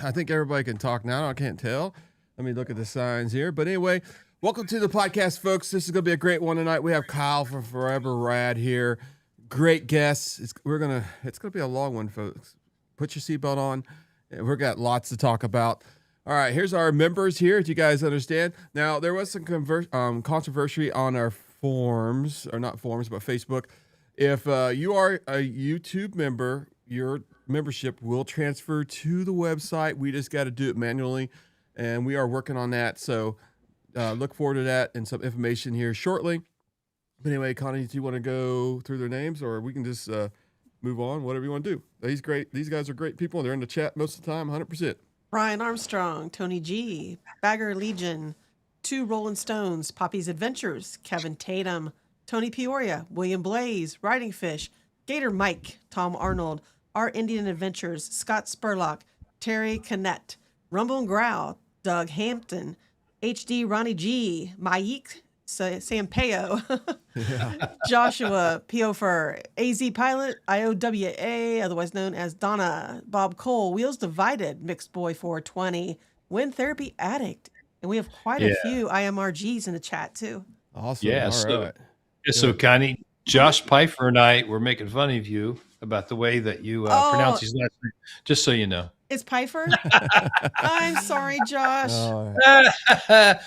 I think everybody can talk now. I can't tell. Let me look at the signs here. But anyway, welcome to the podcast, folks. This is going to be a great one tonight. We have Kyle from Forever Rad here. Great guests. It's going to be a long one, folks. Put your seatbelt on. We've got lots to talk about. All right, here's our members here, if you guys understand. Now, there was some controversy on our forums, or not forums, but Facebook. If you are a YouTube member, your membership will transfer to the website. We just got to do it manually, and we are working on that. So look forward to that and some information here shortly. But anyway, Connie, do you want to go through their names, or we can just move on, whatever you want to do? He's great. These guys are great people. They're in the chat most of the time, 100%. Brian Armstrong, Tony G, Bagger Legion, 2 Rolling Stones, Poppy's Adventures, Kevin Tatum, Tony Peoria, William Blaze, Riding Fish, Gator Mike, Tom Arnold, Our Indian Adventures, Scott Spurlock, Terry Cannett, Rumble and Growl, Doug Hampton, HD Ronnie G, Mayik Sampaio, Joshua Piofer, AZ Pilot, IOWA, otherwise known as Donna, Bob Cole, Wheels Divided, Mixed Boy 420, Wind Therapy Addict, and we have quite a few IMRGs in the chat too. Awesome. Yeah. All right. So Connie, Josh Pfeiffer and I were making fun of you about the way that you pronounce his last name, just so you know. It's Pfeiffer? I'm sorry, Josh. All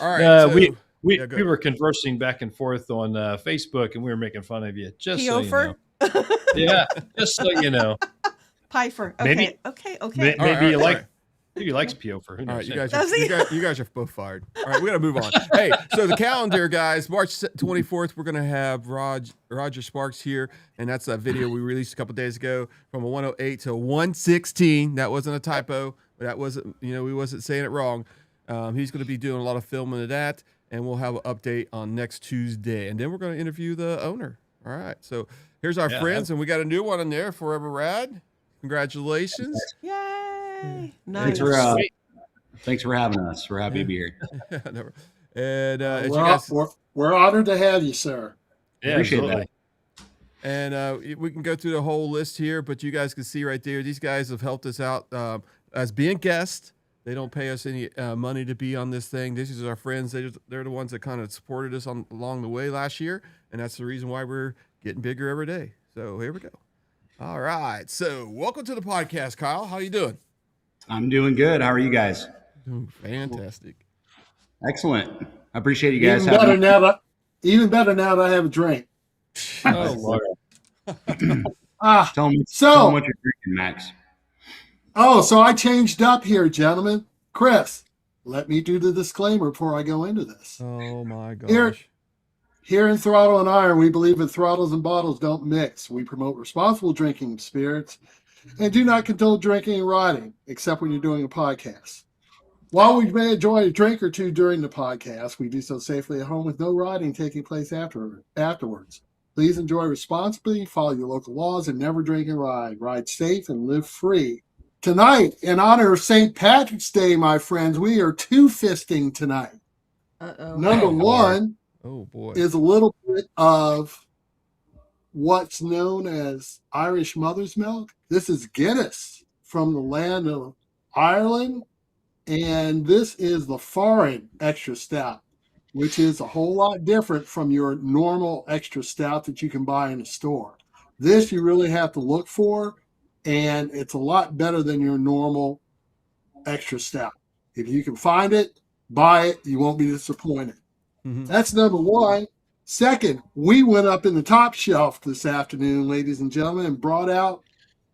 right. We were conversing back and forth on Facebook, and we were making fun of you. Just Piofer? So you know. Yeah, just so you know. Pfeiffer. Okay. Maybe right, maybe he likes Piofer. Who knows? All right, you guys are both fired. All right, we got to move on. Hey, so the calendar, guys, March 24th, we're going to have Roger Sparks here, and that's a video we released a couple days ago from a 108 to 116. That wasn't a typo. That wasn't, we wasn't saying it wrong. He's going to be doing a lot of filming of that, and we'll have an update on next Tuesday. And then we're going to interview the owner. All right, so here's our friends, and we got a new one in there, Forever Rad. Congratulations. Yay. Nice. Thanks for having us. We're happy to be here. And we're honored to have you, sir. Yeah, appreciate absolutely. that. And we can go through the whole list here, but you guys can see right there, these guys have helped us out as being guests. They don't pay us any money to be on this thing. This is our friends. They're the ones that kind of supported us along the way last year, and that's the reason why we're getting bigger every day. So here we go. All right. So welcome to the podcast, Kyle. How you doing? I'm doing good. How are you guys? Doing fantastic. Excellent. I appreciate you guys. Even better now that I have a drink. Oh, Lord. Tell me what you're drinking, Max. So I changed up here, gentlemen. Chris, let me do the disclaimer before I go into this. Oh, my gosh. Here in Throttle Iron, we believe that throttles and bottles don't mix. We promote responsible drinking of spirits and do not condone drinking and riding, except when you're doing a podcast. While we may enjoy a drink or two during the podcast, we do so safely at home with no riding taking place afterwards. Please enjoy responsibly, follow your local laws, and never drink and ride. Ride safe and live free. Tonight, in honor of St. Patrick's Day, my friends, we are two-fisting tonight. Number one is a little bit of what's known as Irish mother's milk. This is Guinness from the land of Ireland, and this is the foreign extra stout, which is a whole lot different from your normal extra stout that you can buy in a store. This you really have to look for, and it's a lot better than your normal extra stout. If you can find it, buy it. You won't be disappointed. Mm-hmm. That's number one. Second, we went up in the top shelf this afternoon, ladies and gentlemen, and brought out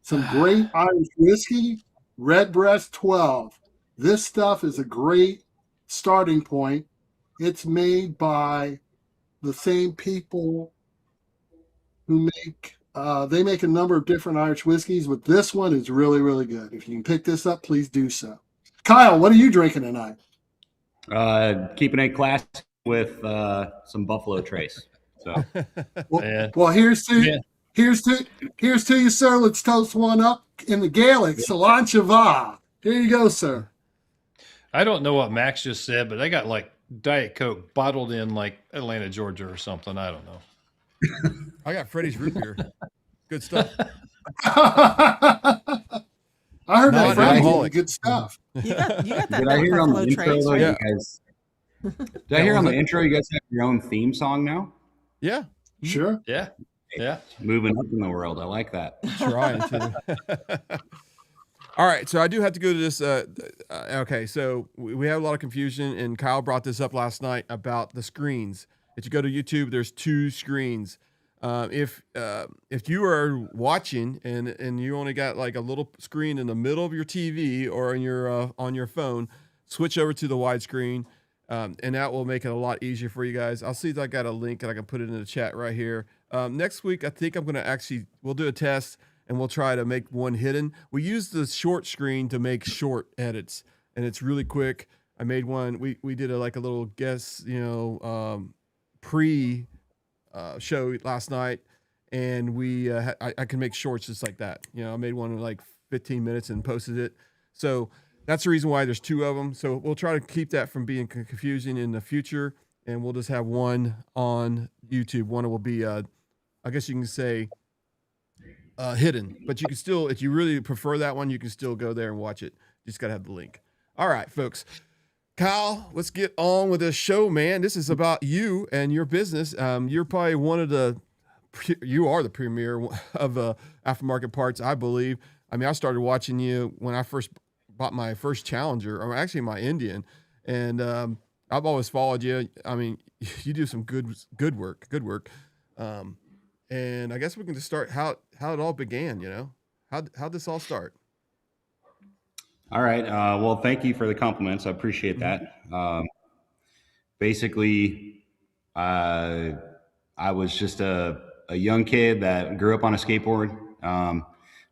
some great Irish whiskey, Redbreast 12. This stuff is a great starting point. It's made by the same people who make a number of different Irish whiskeys, but this one is really, really good. If you can pick this up, please do so. Kyle, what are you drinking tonight? Keeping it classy with some Buffalo Trace. So, well, here's to you, sir. Let's toast one up in the Gaelic. Salancha Va. Here you go, sir. I don't know what Max just said, but I got like Diet Coke bottled in like Atlanta, Georgia or something. I don't know. I got Freddie's root beer. Good stuff. I heard Not that Frank alcoholic. had good stuff. You got that Did I hear on the buffalo intro trace, though? right? Yeah. You guys, did I hear on the intro? You guys have your own theme song now. Yeah, Sure. Yeah. Yeah. Moving up in the world, I like that. trying to. All right, so I do have to go to this. Okay, so we have a lot of confusion, and Kyle brought this up last night about the screens. If you go to YouTube, there's 2 screens. If you are watching and you only got like a little screen in the middle of your TV or in your on your phone, switch over to the widescreen, and that will make it a lot easier for you guys. I'll see if I got a link and I can put it in the chat right here. Next week, I think I'm going to we'll do a test and we'll try to make one hidden. We use the short screen to make short edits, and it's really quick. I made one. We did a little guess, pre show last night, and I can make shorts just like that. I made one in like 15 minutes and posted it. So that's the reason why there's 2 of them. So we'll try to keep that from being confusing in the future, and we'll just have one on YouTube. One will be, I guess you can say, hidden, but you can still, if you really prefer that one, you can still go there and watch it. You just got to have the link. All right, folks. Kyle, let's get on with this show, man. This is about you and your business. You're probably you are the premier of aftermarket parts, I believe. I mean, I started watching you when I first bought my first Challenger, or actually my Indian, and I've always followed you. I mean, you do some good work. And I guess we can just start how it all began. How'd this all start? All right. Well, thank you for the compliments. I appreciate that. Basically, I was just a young kid that grew up on a skateboard,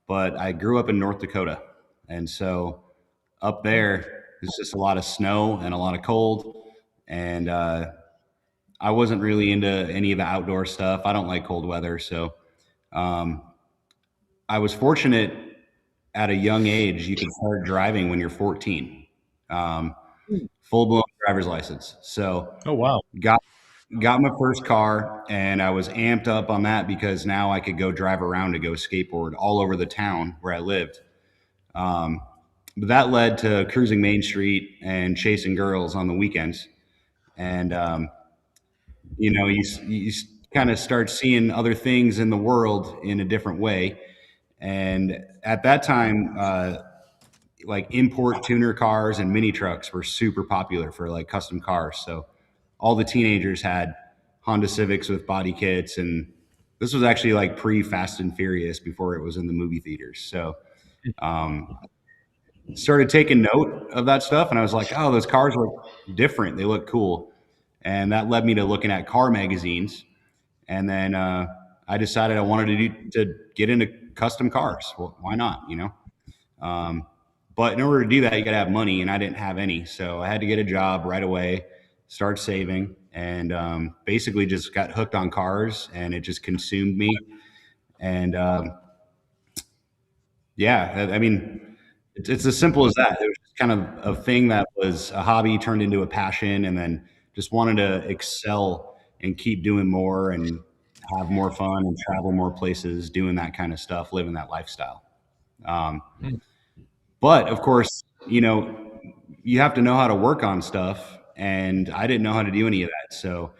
but I grew up in North Dakota. And so up there, there's just a lot of snow and a lot of cold. And I wasn't really into any of the outdoor stuff. I don't like cold weather. So I was fortunate at a young age. You can start driving when you're 14, full-blown driver's license. So Oh, wow. got my first car, and I was amped up on that because now I could go drive around to go skateboard all over the town where I lived. But that led to cruising Main Street and chasing girls on the weekends. And, you kind of start seeing other things in the world in a different way. And at that time, like import tuner cars and mini trucks were super popular for like custom cars. So all the teenagers had Honda Civics with body kits. And this was actually like pre-Fast and Furious, before it was in the movie theaters. So started taking note of that stuff. And I was like, oh, those cars look different. They look cool. And that led me to looking at car magazines. And then I decided I wanted to get into custom cars. Well, why not, but in order to do that, you got to have money, and I didn't have any. So I had to get a job right away, start saving, and basically just got hooked on cars, and it just consumed me. And I mean, it's as simple as that. It was just kind of a thing that was a hobby turned into a passion, and then just wanted to excel and keep doing more and have more fun and travel more places, doing that kind of stuff, living that lifestyle. But of course, you have to know how to work on stuff, and I didn't know how to do any of that. So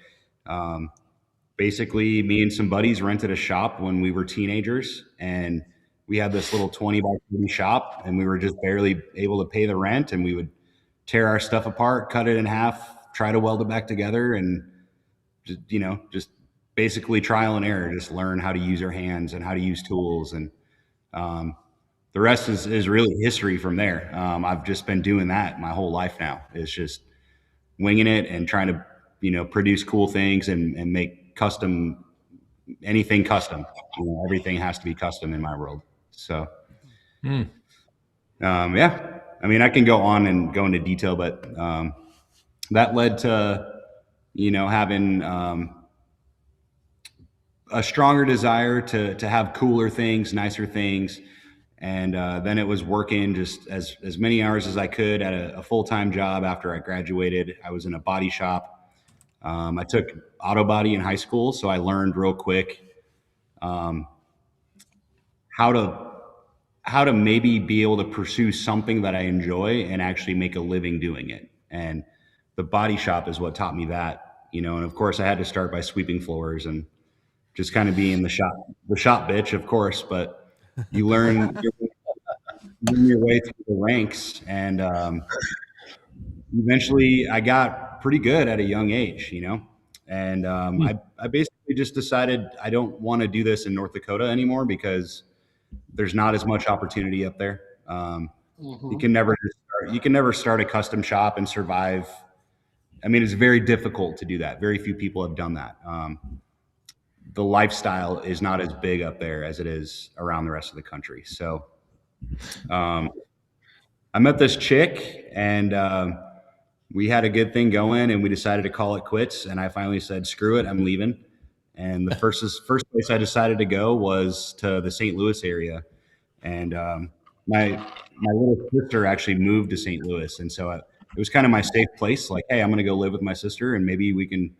basically, me and some buddies rented a shop when we were teenagers, and we had this little 20 by 30 shop, and we were just barely able to pay the rent, and we would tear our stuff apart, cut it in half, try to weld it back together, and just basically trial and error, just learn how to use your hands and how to use tools. And the rest is really history from there. I've just been doing that my whole life now. It's just winging it and trying to, produce cool things and make anything custom. Everything has to be custom in my world. So, I mean, I can go on and go into detail, but that led to, having a stronger desire to have cooler things, nicer things. And then it was working just as many hours as I could at a full-time job after I graduated. I was in a body shop. I took auto body in high school, so I learned real quick how how to maybe be able to pursue something that I enjoy and actually make a living doing it. And the body shop is what taught me that, and of course I had to start by sweeping floors and just kind of being the shop bitch, of course, but you learn your way through the ranks. And eventually I got pretty good at a young age, and I basically just decided I don't want to do this in North Dakota anymore because there's not as much opportunity up there. You can never start a custom shop and survive. I mean, it's very difficult to do that. Very few people have done that. The lifestyle is not as big up there as it is around the rest of the country. So I met this chick, and we had a good thing going, and we decided to call it quits. And I finally said, screw it, I'm leaving. And the first place I decided to go was to the St. Louis area. And my little sister actually moved to St. Louis. And so it was kind of my safe place. Like, hey, I'm going to go live with my sister, and maybe we can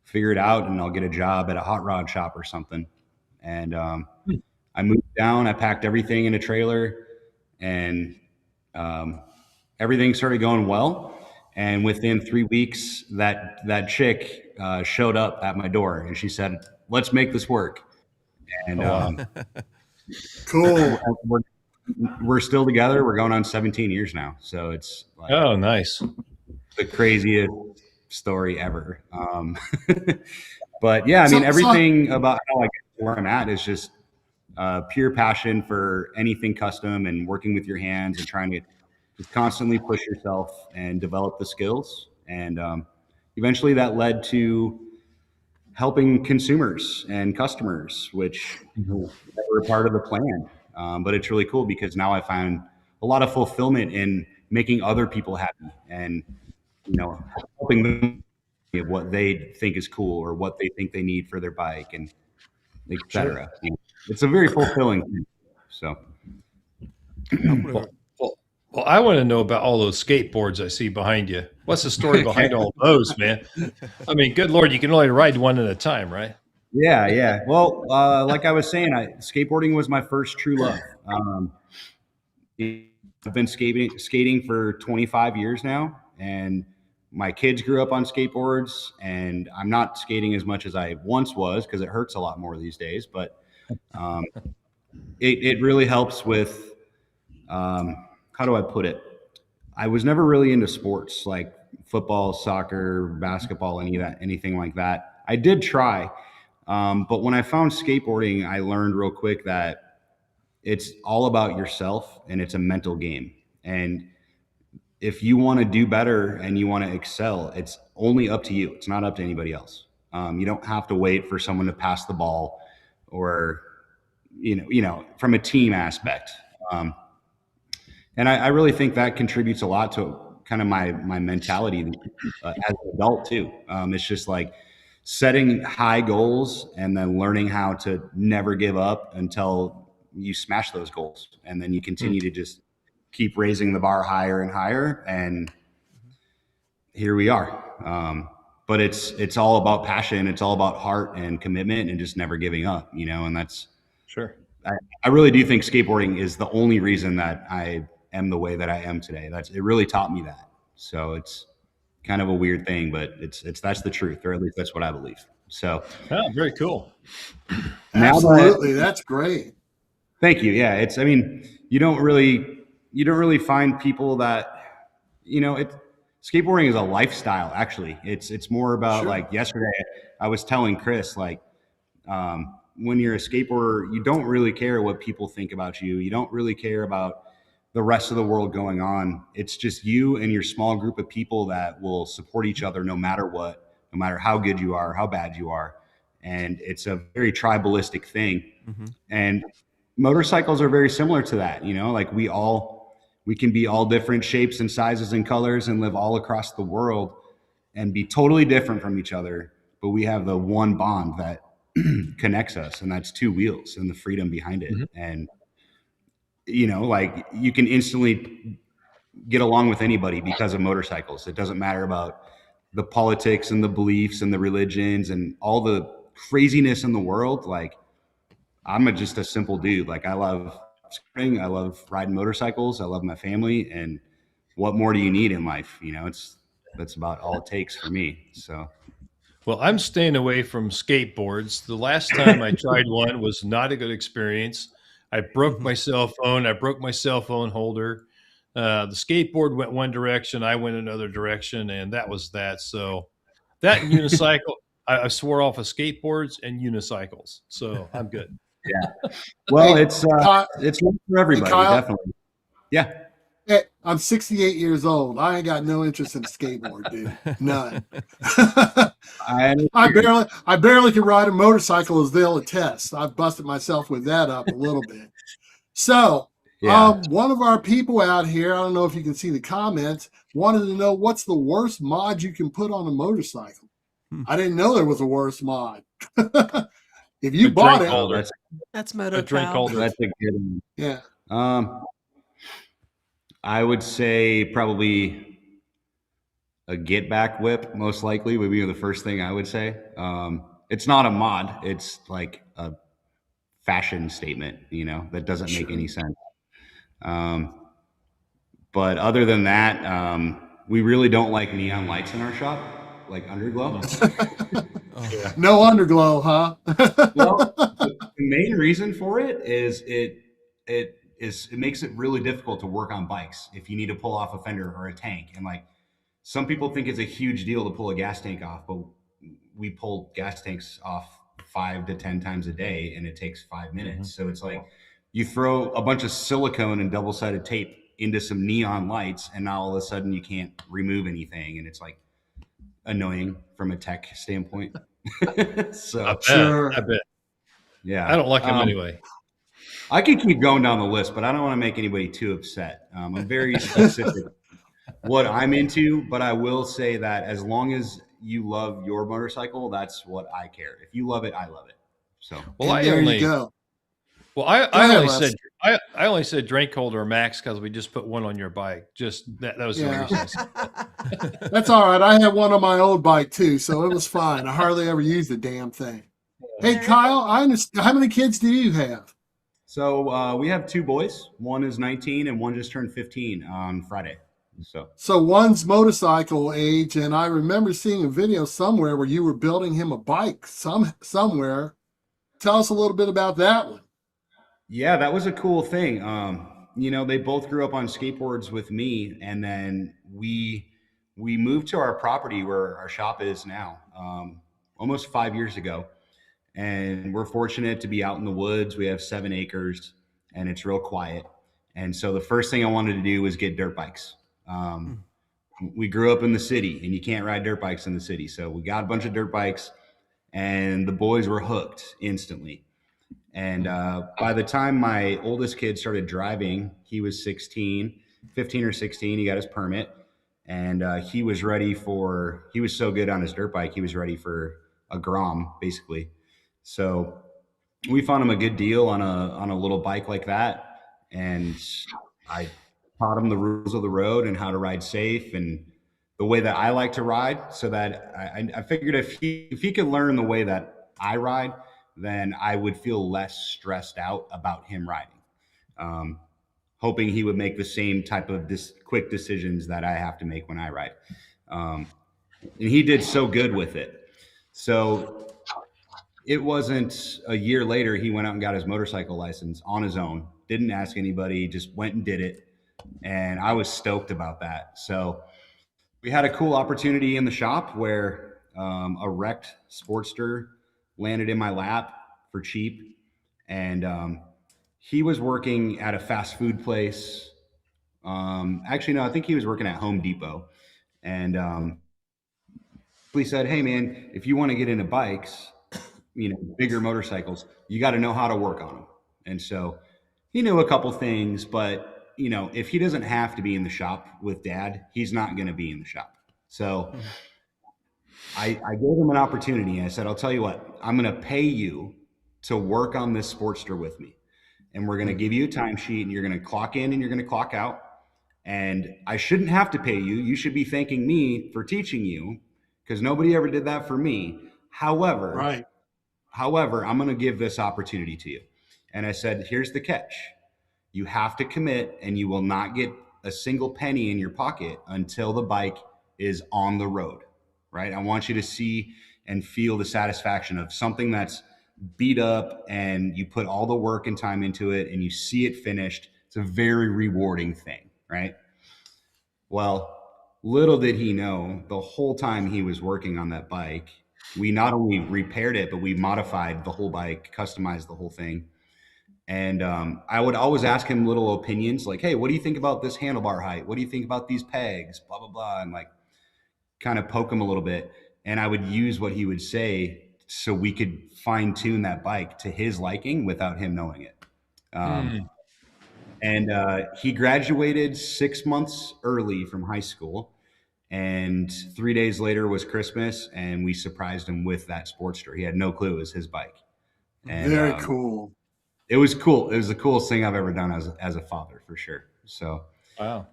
figure it out, and I'll get a job at a hot rod shop or something. And I moved down, I packed everything in a trailer, and everything started going well. And within 3 weeks, that chick showed up at my door, and she said, let's make this work. And Cool. we're still together. We're going on 17 years now. So it's like Oh, nice. the craziest story ever. But yeah, I mean, everything about how I get to where I'm at is just pure passion for anything custom and working with your hands and trying to just constantly push yourself and develop the skills. And eventually that led to helping consumers and customers, which were a part of the plan. But it's really cool because now I find a lot of fulfillment in making other people happy and, helping them with what they think is cool or what they think they need for their bike and et cetera. Sure. It's a very fulfilling thing. So. Well, I want to know about all those skateboards I see behind you. What's the story behind all those, man? I mean, good Lord, you can only ride one at a time, right? Yeah. Well, like I was saying, skateboarding was my first true love. I've been skating for 25 years now, and my kids grew up on skateboards, and I'm not skating as much as I once was because it hurts a lot more these days. But it really helps with, how do I put it? I was never really into sports like football, soccer, basketball, anything like that. I did try. But when I found skateboarding, I learned real quick that it's all about yourself and it's a mental game. And if you want to do better and you want to excel, it's only up to you. It's not up to anybody else. You don't have to wait for someone to pass the ball or, from a team aspect. And I really think that contributes a lot to kind of my mentality as an adult too. It's just like setting high goals and then learning how to never give up until you smash those goals. And then you continue to just keep raising the bar higher and higher. And here we are. But it's all about passion. It's all about heart and commitment and just never giving up, and that's sure. I really do think skateboarding is the only reason that I am the way that I am today. It really taught me that. So it's kind of a weird thing, but that's the truth, or at least that's what I believe. So very cool. Absolutely. That's great. Thank you. Yeah. You don't really find people that, skateboarding is a lifestyle. Actually, it's more about sure. Like yesterday I was telling Chris, like, when you're a skateboarder, you don't really care what people think about you. You don't really care about the rest of the world going on. It's just you and your small group of people that will support each other no matter what, no matter how good you are, how bad you are. And it's a very tribalistic thing. Mm-hmm. And motorcycles are very similar to that. Like we can be all different shapes and sizes and colors and live all across the world and be totally different from each other. But we have the one bond that connects us, and that's two wheels and the freedom behind it. Mm-hmm. And like you can instantly get along with anybody because of motorcycles. It doesn't matter about the politics and the beliefs and the religions and all the craziness in the world. Like I'm just a simple dude. Like I love skateboarding. I love riding motorcycles. I love my family. And what more do you need in life? That's about all it takes for me. So. Well, I'm staying away from skateboards. The last time I tried one was not a good experience. I broke my cell phone. I broke my cell phone holder. The skateboard went one direction. I went another direction, and that was that. So that and unicycle, I swore off of skateboards and unicycles. So I'm good. Yeah. Well, Hey, it's Kyle- for everybody, Kyle? definitely. Yeah. Hey, I'm 68 years old. I ain't got no interest in a skateboard, dude. None. I barely can ride a motorcycle, as they'll attest. I've busted myself with that up a little bit. So, one of our people out here, I don't know if you can see the comments, wanted to know what's the worst mod you can put on a motorcycle. I didn't know there was a worst mod. If you bought it, holder. That's Moto A drink Pal. holder. That's a good one. yeah. I would say probably a get back whip, most likely, would be the first thing I would say. It's not a mod. It's like a fashion statement, that doesn't make any sense. But other than that, we really don't like neon lights in our shop, like underglow. No underglow, huh? Well, the main reason for it is it makes it really difficult to work on bikes if you need to pull off a fender or a tank. And like, some people think it's a huge deal to pull a gas tank off, but we pull gas tanks off 5 to 10 times a day, and it takes 5 minutes. So it's like you throw a bunch of silicone and double-sided tape into some neon lights, and now all of a sudden you can't remove anything, and it's like annoying from a tech standpoint. So I bet. Yeah, I don't like them anyway. I could keep going down the list, but I don't want to make anybody too upset. I'm very specific what I'm into, but I will say that as long as you love your motorcycle, that's what I care. If you love it, I love it. So, Well, And there you go. Well, I ahead, only Les. said I only said drink holder max because we just put one on your bike. Just that was the Yeah. reason. I said. That's all right. I had one on my old bike too, so it was fine. I hardly ever used the damn thing. Hey, Kyle, I understand. How many kids do you have? So we have 2 boys. One is 19 and one just turned 15 on Friday. So one's motorcycle age, and I remember seeing a video somewhere where you were building him a bike somewhere. Tell us a little bit about that one. Yeah, that was a cool thing. They both grew up on skateboards with me, and then we moved to our property where our shop is now, almost 5 years ago. And we're fortunate to be out in the woods. We have 7 acres, and it's real quiet. And so the first thing I wanted to do was get dirt bikes. We grew up in the city, and you can't ride dirt bikes in the city. So we got a bunch of dirt bikes, and the boys were hooked instantly. And by the time my oldest kid started driving, he was 15 or 16. He got his permit, and he was so good on his dirt bike, he was ready for a Grom, basically. So we found him a good deal on a little bike like that, and I taught him the rules of the road and how to ride safe and the way that I like to ride, so that I figured if he could learn the way that I ride, then I would feel less stressed out about him riding. Hoping he would make the same type of quick decisions that I have to make when I ride. And he did so good with it. So it wasn't a year later, he went out and got his motorcycle license on his own, didn't ask anybody, just went and did it. And I was stoked about that. So we had a cool opportunity in the shop where a wrecked Sportster landed in my lap for cheap. And he was working at a fast food place. Actually, no, I think he was working at Home Depot. And we said, hey, man, if you want to get into bikes, bigger motorcycles, you got to know how to work on them. And so he knew a couple things, but if he doesn't have to be in the shop with Dad, he's not going to be in the shop. So I gave him an opportunity. I said, I'll tell you what, I'm going to pay you to work on this Sportster with me. And we're going to give you a timesheet, and you're going to clock in and you're going to clock out. And I shouldn't have to pay you. You should be thanking me for teaching you, because nobody ever did that for me. However, I'm going to give this opportunity to you. And I said, here's the catch. You have to commit, and you will not get a single penny in your pocket until the bike is on the road, right? I want you to see and feel the satisfaction of something that's beat up and you put all the work and time into it and you see it finished. It's a very rewarding thing, right? Well, little did he know, the whole time he was working on that bike, we not only repaired it, but we modified the whole bike, customized the whole thing. And I would always ask him little opinions like, hey, what do you think about this handlebar height? What do you think about these pegs? Blah, blah, blah. And like kind of poke him a little bit. And I would use what he would say so we could fine tune that bike to his liking without him knowing it. And he graduated 6 months early from high school. And 3 days later was Christmas, and we surprised him with that Sportster. He had no clue it was his bike. And, Very cool. It was cool. It was the coolest thing I've ever done as a father, for sure. So, Wow.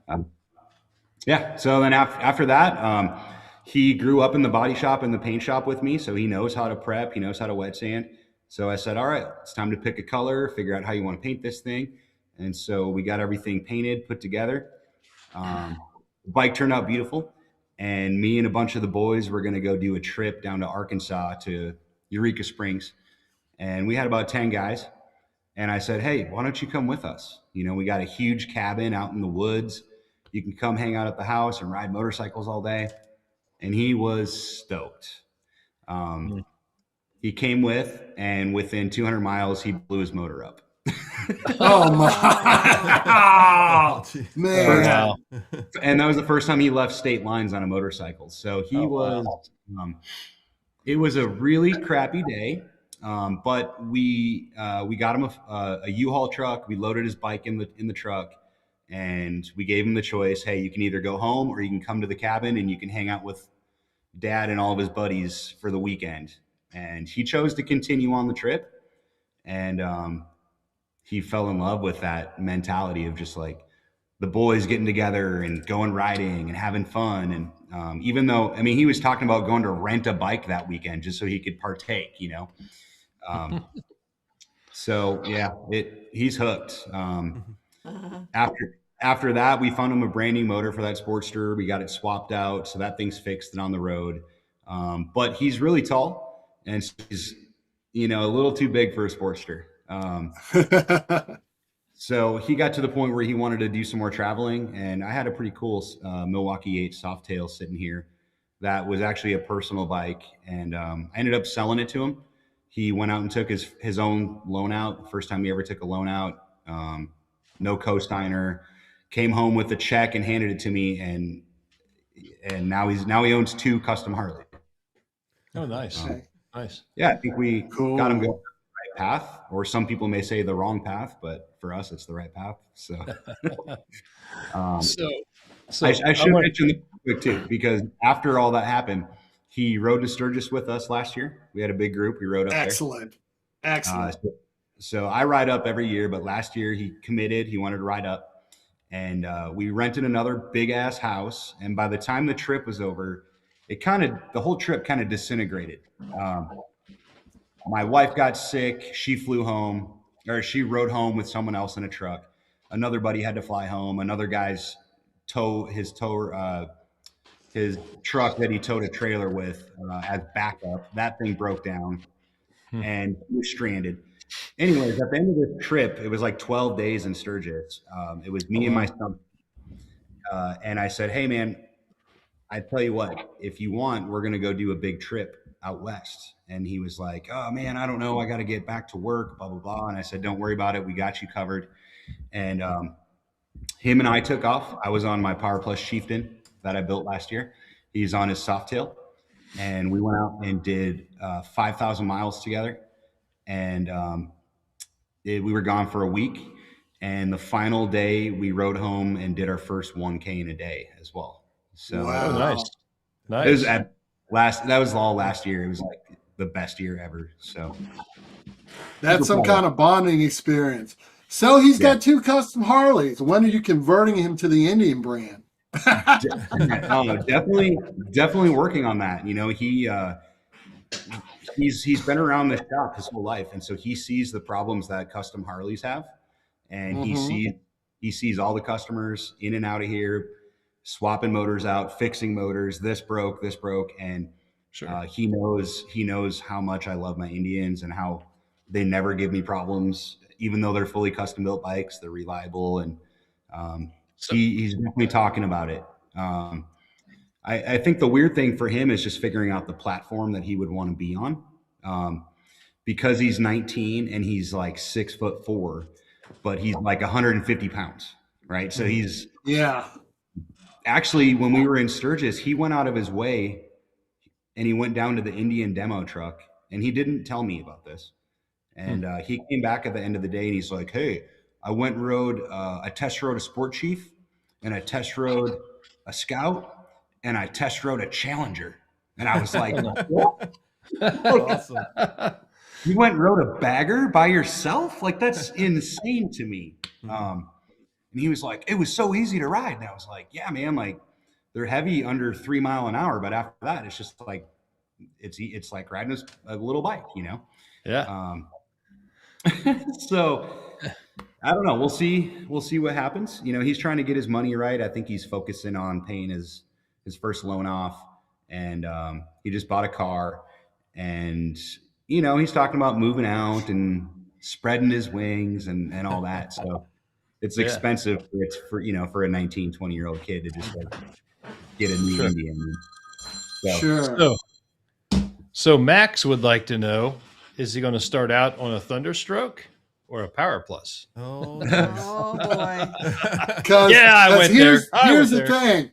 Yeah. So then after that, he grew up in the body shop and the paint shop with me. So he knows how to prep. He knows how to wet sand. So I said, all right, it's time to pick a color, figure out how you want to paint this thing. And so we got everything painted, put together. The bike turned out beautiful. And me and a bunch of the boys were going to go do a trip down to Arkansas to Eureka Springs. And we had about 10 guys. And I said, hey, why don't you come with us? You know, we got a huge cabin out in the woods. You can come hang out at the house and ride motorcycles all day. And he was stoked. He came with, and within 200 miles, he blew his motor up. Oh, my. Man. Wow. And that was the first time he left state lines on a motorcycle. So he was, it was a really crappy day. But we got him a U-Haul truck. We loaded his bike in the truck, and we gave him the choice. Hey, you can either go home or you can come to the cabin and you can hang out with Dad and all of his buddies for the weekend. And he chose to continue on the trip. And, he fell in love with that mentality of just like the boys getting together and going riding and having fun. And, even though, I mean, he was talking about going to rent a bike that weekend just so he could partake, you know? So yeah, he's hooked. After that, we found him a brand new motor for that Sportster. We got it swapped out. So that thing's fixed and on the road. But he's really tall and he's, you know, a little too big for a Sportster. So he got to the point where he wanted to do some more traveling. And I had a pretty cool, Milwaukee 8 Softail sitting here that was actually a personal bike. And, I ended up selling it to him. He went out and took his own loan out. First time he ever took a loan out. No co-signer. Came home with a check and handed it to me, and now he owns 2 custom Harley. Oh, nice. Nice. Yeah, I think we Cool. got him going the right path, or some people may say the wrong path, but for us, it's the right path. So, So I should mention this quick too, because after all that happened, he rode to Sturgis with us last year. We had a big group. We rode up Excellent. there. Excellent. So I ride up every year, but last year he committed. He wanted to ride up. And we rented another big ass house. And by the time the trip was over, the whole trip kind of disintegrated. My wife got sick. She flew home, or she rode home with someone else in a truck. Another buddy had to fly home. Another guy's his truck that he towed a trailer with as backup. That thing broke down and he was stranded. Anyways, at the end of this trip, it was like 12 days in Sturgis. It was me and my son. And I said, hey, man, I tell you what, if you want, we're going to go do a big trip out west. And he was like, oh, man, I don't know. I got to get back to work, blah, blah, blah. And I said, don't worry about it. We got you covered. And him and I took off. I was on my Power Plus Chieftain that I built last year. He's on his Softail. And we went out and did 5,000 miles together. And we were gone for a week. And the final day, we rode home and did our first 1K in a day as well. So Wow. Oh, nice. Nice. it was that was all last year. It was like the best year ever. So That's some kind of bonding experience. So he's got 2 custom Harleys. When are you converting him to the Indian brand? definitely working on that. You know, he's been around the shop his whole life, and so he sees the problems that custom Harleys have, and he sees all the customers in and out of here, swapping motors out, fixing motors. This broke, and he knows how much I love my Indians and how they never give me problems, even though they're fully custom built bikes. They're reliable, and he's definitely talking about it. I think the weird thing for him is just figuring out the platform that he would want to be on, because he's 19 and he's like 6'4", but he's like 150 pounds, right? So he's actually, when we were in Sturgis, he went out of his way and he went down to the Indian demo truck, and he didn't tell me about this. And he came back at the end of the day and he's like, "Hey, I went and rode, I test rode a Sport Chief, and I test rode a Scout, and I test rode a Challenger." And I was like, "What? Awesome. You went and rode a bagger by yourself? Like, that's insane to me." And he was like, "It was so easy to ride." And I was like, "Yeah, man, like they're heavy under 3 miles an hour, but after that, it's just like, it's like riding a little bike, you know?" Yeah. So I don't know. We'll see what happens. You know, he's trying to get his money right. I think he's focusing on paying his first loan off, and he just bought a car, and you know, he's talking about moving out and spreading his wings and all that. So it's expensive for a 19, 20-year-old kid to just like get a new Indian. So Max would like to know, is he going to start out on a Thunderstroke or a Power Plus? Oh boy. I went there. Here's the thing.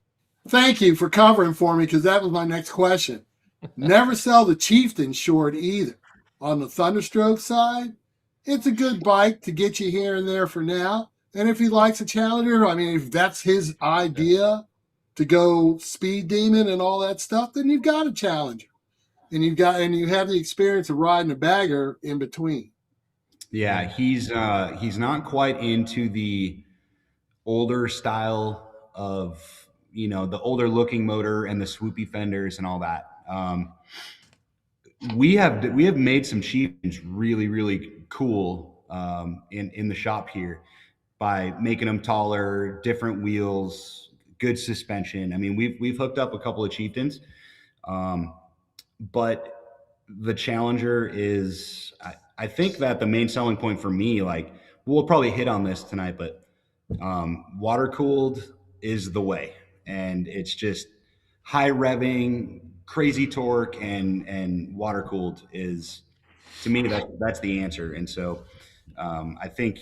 Thank you for covering for me, because that was my next question. Never sell the Chieftain short either. On the Thunderstroke side, it's a good bike to get you here and there for now. And if he likes a Challenger, I mean, if that's his idea to go speed demon and all that stuff, then you've got a Challenger. And you have the experience of riding a bagger in between. Yeah, he's not quite into the older style of, you know, the older looking motor and the swoopy fenders and all that. We have made some Chieftains really, really cool in the shop here by making them taller, different wheels, good suspension. I mean, we've hooked up a couple of Chieftains, but the Challenger is, I think that the main selling point for me, like, we'll probably hit on this tonight, but water cooled is the way, and it's just high revving, crazy torque, and water cooled is, to me, that's the answer. And so I think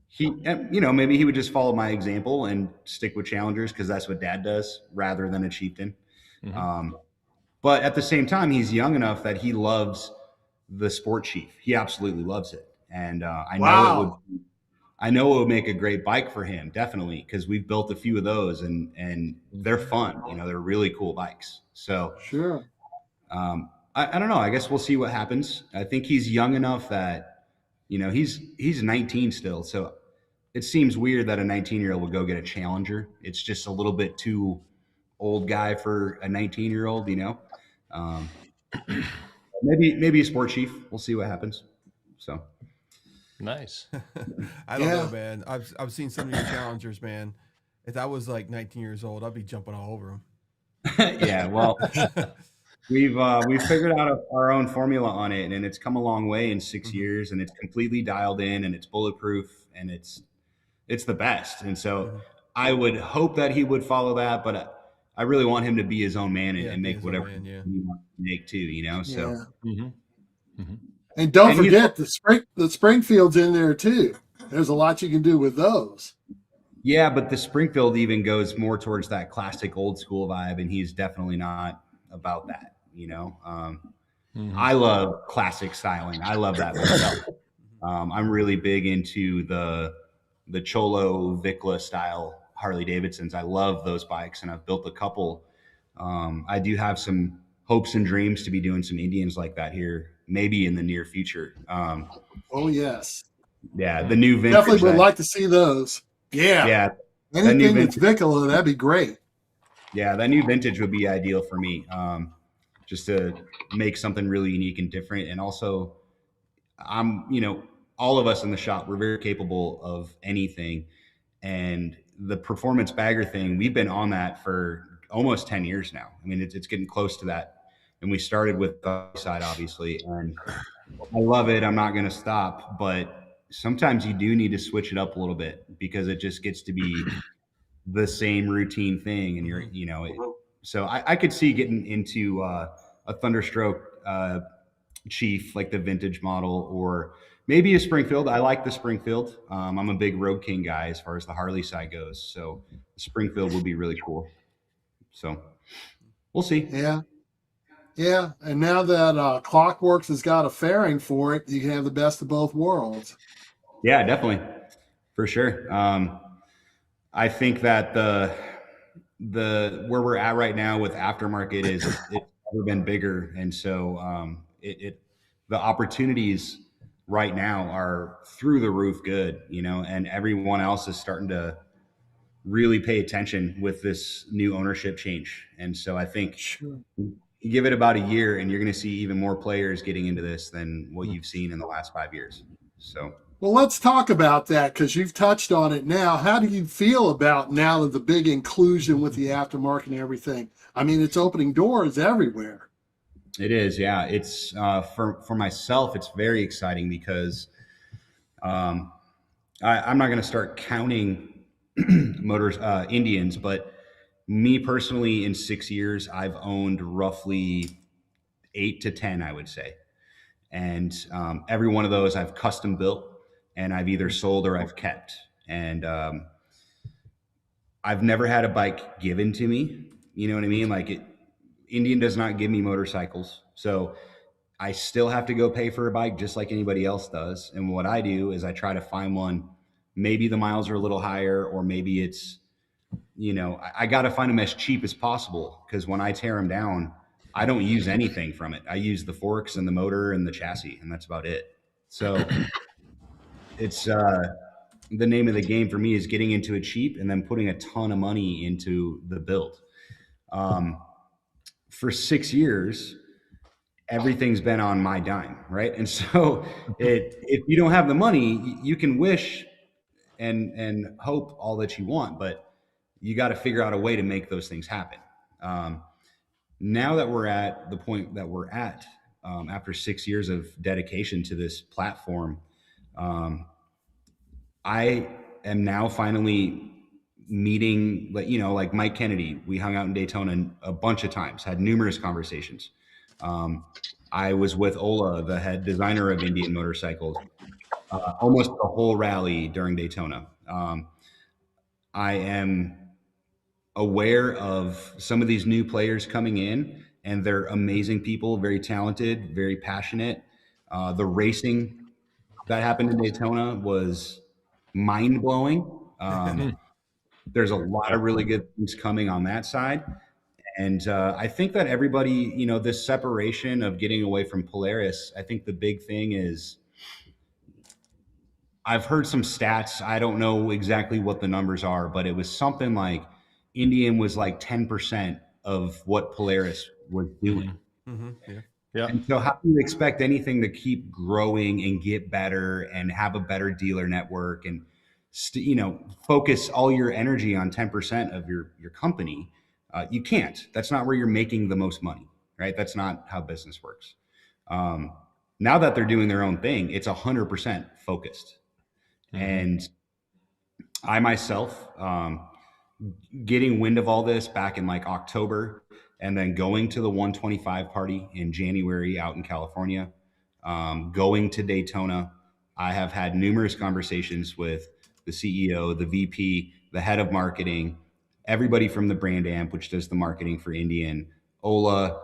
he, you know, maybe he would just follow my example and stick with Challengers because that's what Dad does rather than a Chieftain. But at the same time, he's young enough that he loves the Sport Chief. He absolutely loves it. And I know it would make a great bike for him, definitely, because we've built a few of those and they're fun. You know, they're really cool bikes. So sure. I don't know. I guess we'll see what happens. I think he's young enough that, you know, he's 19 still. So it seems weird that a 19-year-old would go get a Challenger. It's just a little bit too old guy for a 19-year-old, you know. Maybe a Sport Chief. We'll see what happens. So nice. I don't know, man. I've seen some of your Challengers, man. If I was like 19 years old, I'd be jumping all over them. Yeah, well, we've figured out our own formula on it, and it's come a long way in 6 years, and it's completely dialed in, and it's bulletproof, and it's the best. And so I would hope that he would follow that, but I really want him to be his own man and make whatever he wants to make too, you know. So, and don't forget the Springfield's in there too. There's a lot you can do with those. Yeah, but the Springfield even goes more towards that classic old school vibe, and he's definitely not about that, you know. I love classic styling. I love that myself. I'm really big into the Cholo Vicla style Harley Davidsons. I love those bikes, and I've built a couple. I do have some hopes and dreams to be doing some Indians like that here, maybe in the near future. Oh yes, yeah, the new vintage. Definitely would like to see those. Yeah. Anything that's Vicla, that'd be great. Yeah, that new vintage would be ideal for me, just to make something really unique and different. And also, I'm all of us in the shop, we're very capable of anything. And the performance bagger thing, we've been on that for almost 10 years now. I mean, it's getting close to that. And we started with the side, obviously, and I love it. I'm not going to stop, but sometimes you do need to switch it up a little bit because it just gets to be the same routine thing. And so I could see getting into a Thunderstroke Chief, like the vintage model, or maybe a Springfield. I like the Springfield. I'm a big Road King guy as far as the Harley side goes. So the Springfield would be really cool. So we'll see. Yeah. Yeah. And now that Clockworks has got a fairing for it, you can have the best of both worlds. Yeah, definitely. For sure. I think that the where we're at right now with aftermarket is it's never been bigger. And so the opportunities right now are through the roof good, and everyone else is starting to really pay attention with this new ownership change. And so I think you give it about a year and you're going to see even more players getting into this than what you've seen in the last 5 years. So, well, let's talk about that because you've touched on it now. How do you feel about now that the big inclusion with the aftermarket and everything? I mean, it's opening doors everywhere. It is, yeah. It's for myself, it's very exciting because I'm not going to start counting Indians, but me personally, in 6 years, I've owned roughly 8 to 10, I would say. And every one of those I've custom built and I've either sold or I've kept. And I've never had a bike given to me. You know what I mean? Like Indian does not give me motorcycles. So I still have to go pay for a bike just like anybody else does. And what I do is I try to find one. Maybe the miles are a little higher, or maybe it's, I got to find them as cheap as possible because when I tear them down, I don't use anything from it. I use the forks and the motor and the chassis, and that's about it. So it's the name of the game for me is getting into it cheap and then putting a ton of money into the build. For 6 years, everything's been on my dime, right? And so if you don't have the money, you can wish and hope all that you want, but you got to figure out a way to make those things happen. Now that we're at the point that we're at, after 6 years of dedication to this platform, I am now finally meeting, like Mike Kennedy. We hung out in Daytona a bunch of times, had numerous conversations. I was with Ola, the head designer of Indian motorcycles, almost the whole rally during Daytona. I am aware of some of these new players coming in, and they're amazing people, very talented, very passionate. The racing that happened in Daytona was mind-blowing. There's a lot of really good things coming on that side. And I think that everybody, this separation of getting away from Polaris, I think the big thing is I've heard some stats. I don't know exactly what the numbers are, but it was something like Indian was like 10% of what Polaris was doing. Mm-hmm. Yeah. Yeah. And so how do you expect anything to keep growing and get better and have a better dealer network and, focus all your energy on 10% of your company? You can't. That's not where you're making the most money, right? That's not how business works. Now that they're doing their own thing, it's 100% focused. Mm-hmm. And I myself, getting wind of all this back in like October and then going to the 125 party in January out in California, going to Daytona, I have had numerous conversations with the CEO, the VP, the head of marketing, everybody from the brand amp, which does the marketing for Indian, Ola,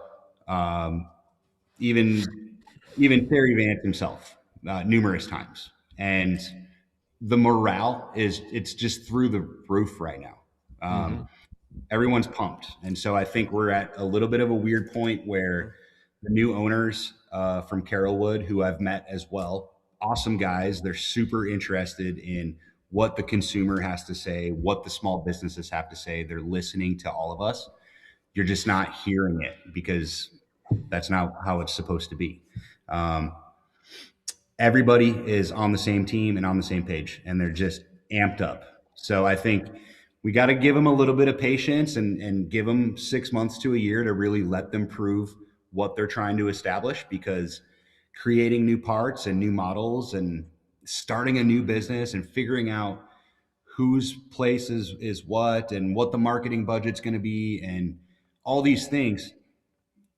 even Terry Vance himself, numerous times. And the morale it's just through the roof right now. Everyone's pumped. And so I think we're at a little bit of a weird point where the new owners from Carrollwood, who I've met as well, awesome guys. They're super interested in what the consumer has to say, what the small businesses have to say. They're listening to all of us. You're just not hearing it because that's not how it's supposed to be. everybody is on the same team and on the same page, and they're just amped up. So I think we got to give them a little bit of patience and give them 6 months to a year to really let them prove what they're trying to establish, because creating new parts and new models and starting a new business and figuring out whose place is what and what the marketing budget's going to be and all these things,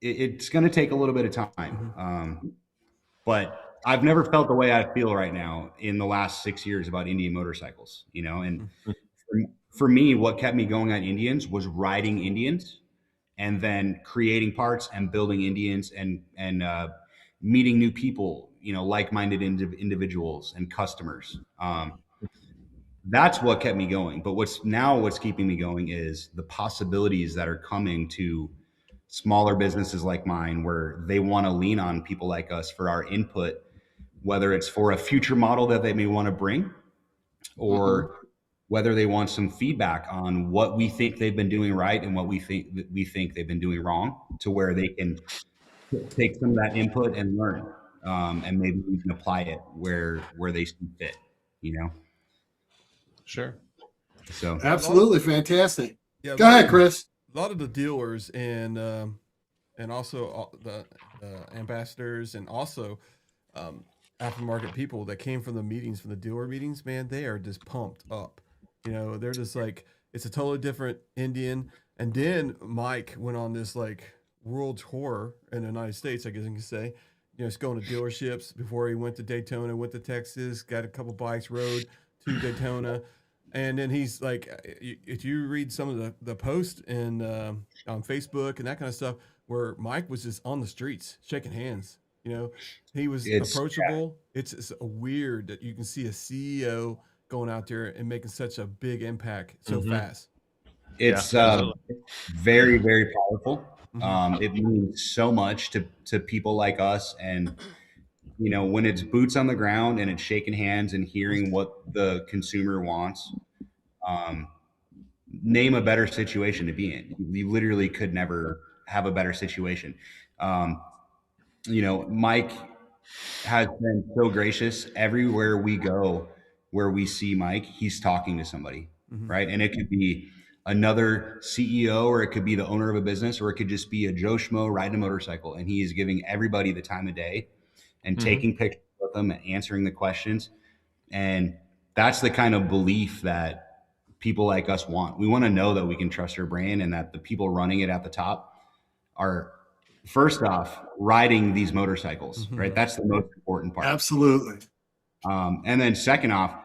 it's going to take a little bit of time. But I've never felt the way I feel right now in the last 6 years about Indian motorcycles, you know, and for me, what kept me going on Indians was riding Indians and then creating parts and building Indians and meeting new people, you know, like-minded individuals and customers. That's what kept me going. But what's keeping me going is the possibilities that are coming to smaller businesses like mine, where they want to lean on people like us for our input, whether it's for a future model that they may want to bring, or whether they want some feedback on what we think they've been doing right and what we think they've been doing wrong, to where they can take some of that input and learn, and maybe even apply it where they see fit, you know? Sure. So Absolutely fantastic. Yeah, Go ahead, Chris. A lot of the dealers and also the ambassadors and also aftermarket people that came from the meetings, from the dealer meetings, man, they are just pumped up. You know, they're just like, it's a totally different Indian. And then Mike went on this like world tour in the United States, I guess you can say. You know, just going to dealerships before he went to Daytona, went to Texas, got a couple bikes, rode to Daytona. And then he's like, if you read some of the posts in on Facebook and that kind of stuff, where Mike was just on the streets shaking hands, you know, he was approachable. Yeah. It's weird that you can see a CEO going out there and making such a big impact so fast. It's very, very powerful. It means so much to people like us. And, you know, when it's boots on the ground and it's shaking hands and hearing what the consumer wants, name a better situation to be in. You literally could never have a better situation. You know, Mike has been so gracious. Everywhere we go, where we see Mike, he's talking to somebody, right? And it could be another CEO, or it could be the owner of a business, or it could just be a Joe Schmo riding a motorcycle. And he is giving everybody the time of day and taking pictures with them and answering the questions. And that's the kind of belief that people like us want. We want to know that we can trust our brand and that the people running it at the top are, first off, riding these motorcycles, right? That's the most important part. Absolutely. And then second off,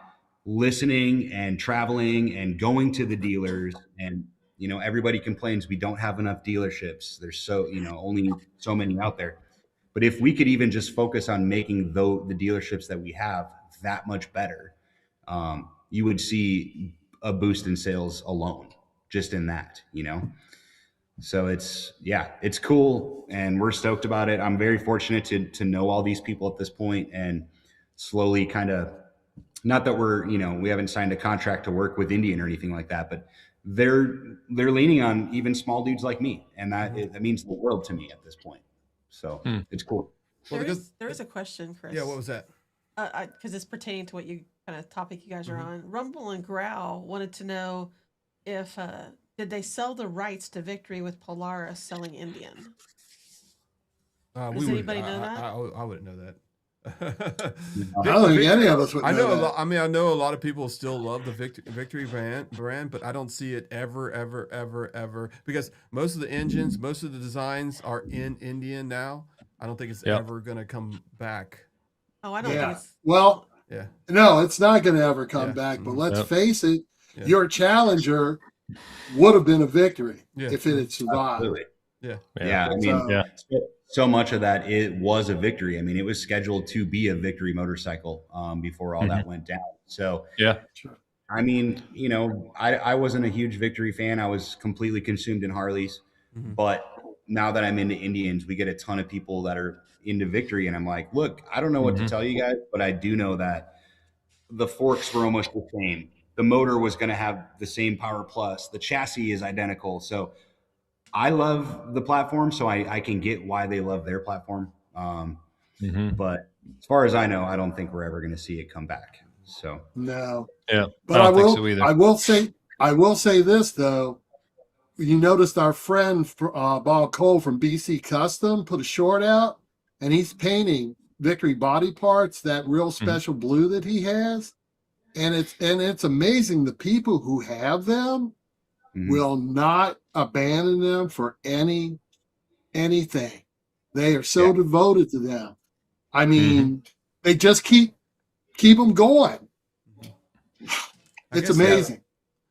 listening and traveling and going to the dealers. And, you know, everybody complains we don't have enough dealerships. There's only so many out there. But if we could even just focus on making the dealerships that we have that much better, you would see a boost in sales alone, just in that, you know? So it's cool. And we're stoked about it. I'm very fortunate to know all these people at this point and slowly kind of, not that we haven't signed a contract to work with Indian or anything like that, but they're leaning on even small dudes like me. And that means the world to me at this point. So it's cool. There is a question, Chris. Yeah, what was that? Because it's pertaining to what you kind of topic you guys are on. Rumble and Growl wanted to know if did they sell the rights to Victory with Polaris selling Indian? Does anybody know that? I wouldn't know that. I don't think any of us would know that. I know a lot of people still love the Victory brand, but I don't see it ever, because most of the engines, most of the designs are in Indian now. I don't think it's ever going to come back. Oh, I don't think it's... Well, no, it's not going to ever come back, but let's face it, your Challenger would have been a Victory if it had survived. Absolutely. Yeah. I mean, so much of that, it was a Victory. I mean, it was scheduled to be a Victory motorcycle before all that went down. So, I mean, you know, I wasn't a huge Victory fan. I was completely consumed in Harleys. But now that I'm into Indians, we get a ton of people that are into Victory. And I'm like, look, I don't know what to tell you guys, but I do know that the forks were almost the same. The motor was going to have the same power plus. The chassis is identical. So I love the platform, so I can get why they love their platform. But as far as I know, I don't think we're ever going to see it come back. So No. Yeah, But I don't think so either. I will say this though. You noticed our friend Bob Cole from BC Custom put a short out, and he's painting Victory body parts, that real special blue that he has, and it's amazing. The people who have them will not abandon them for anything. They are so devoted to them. I mean, they just keep them going. It's amazing.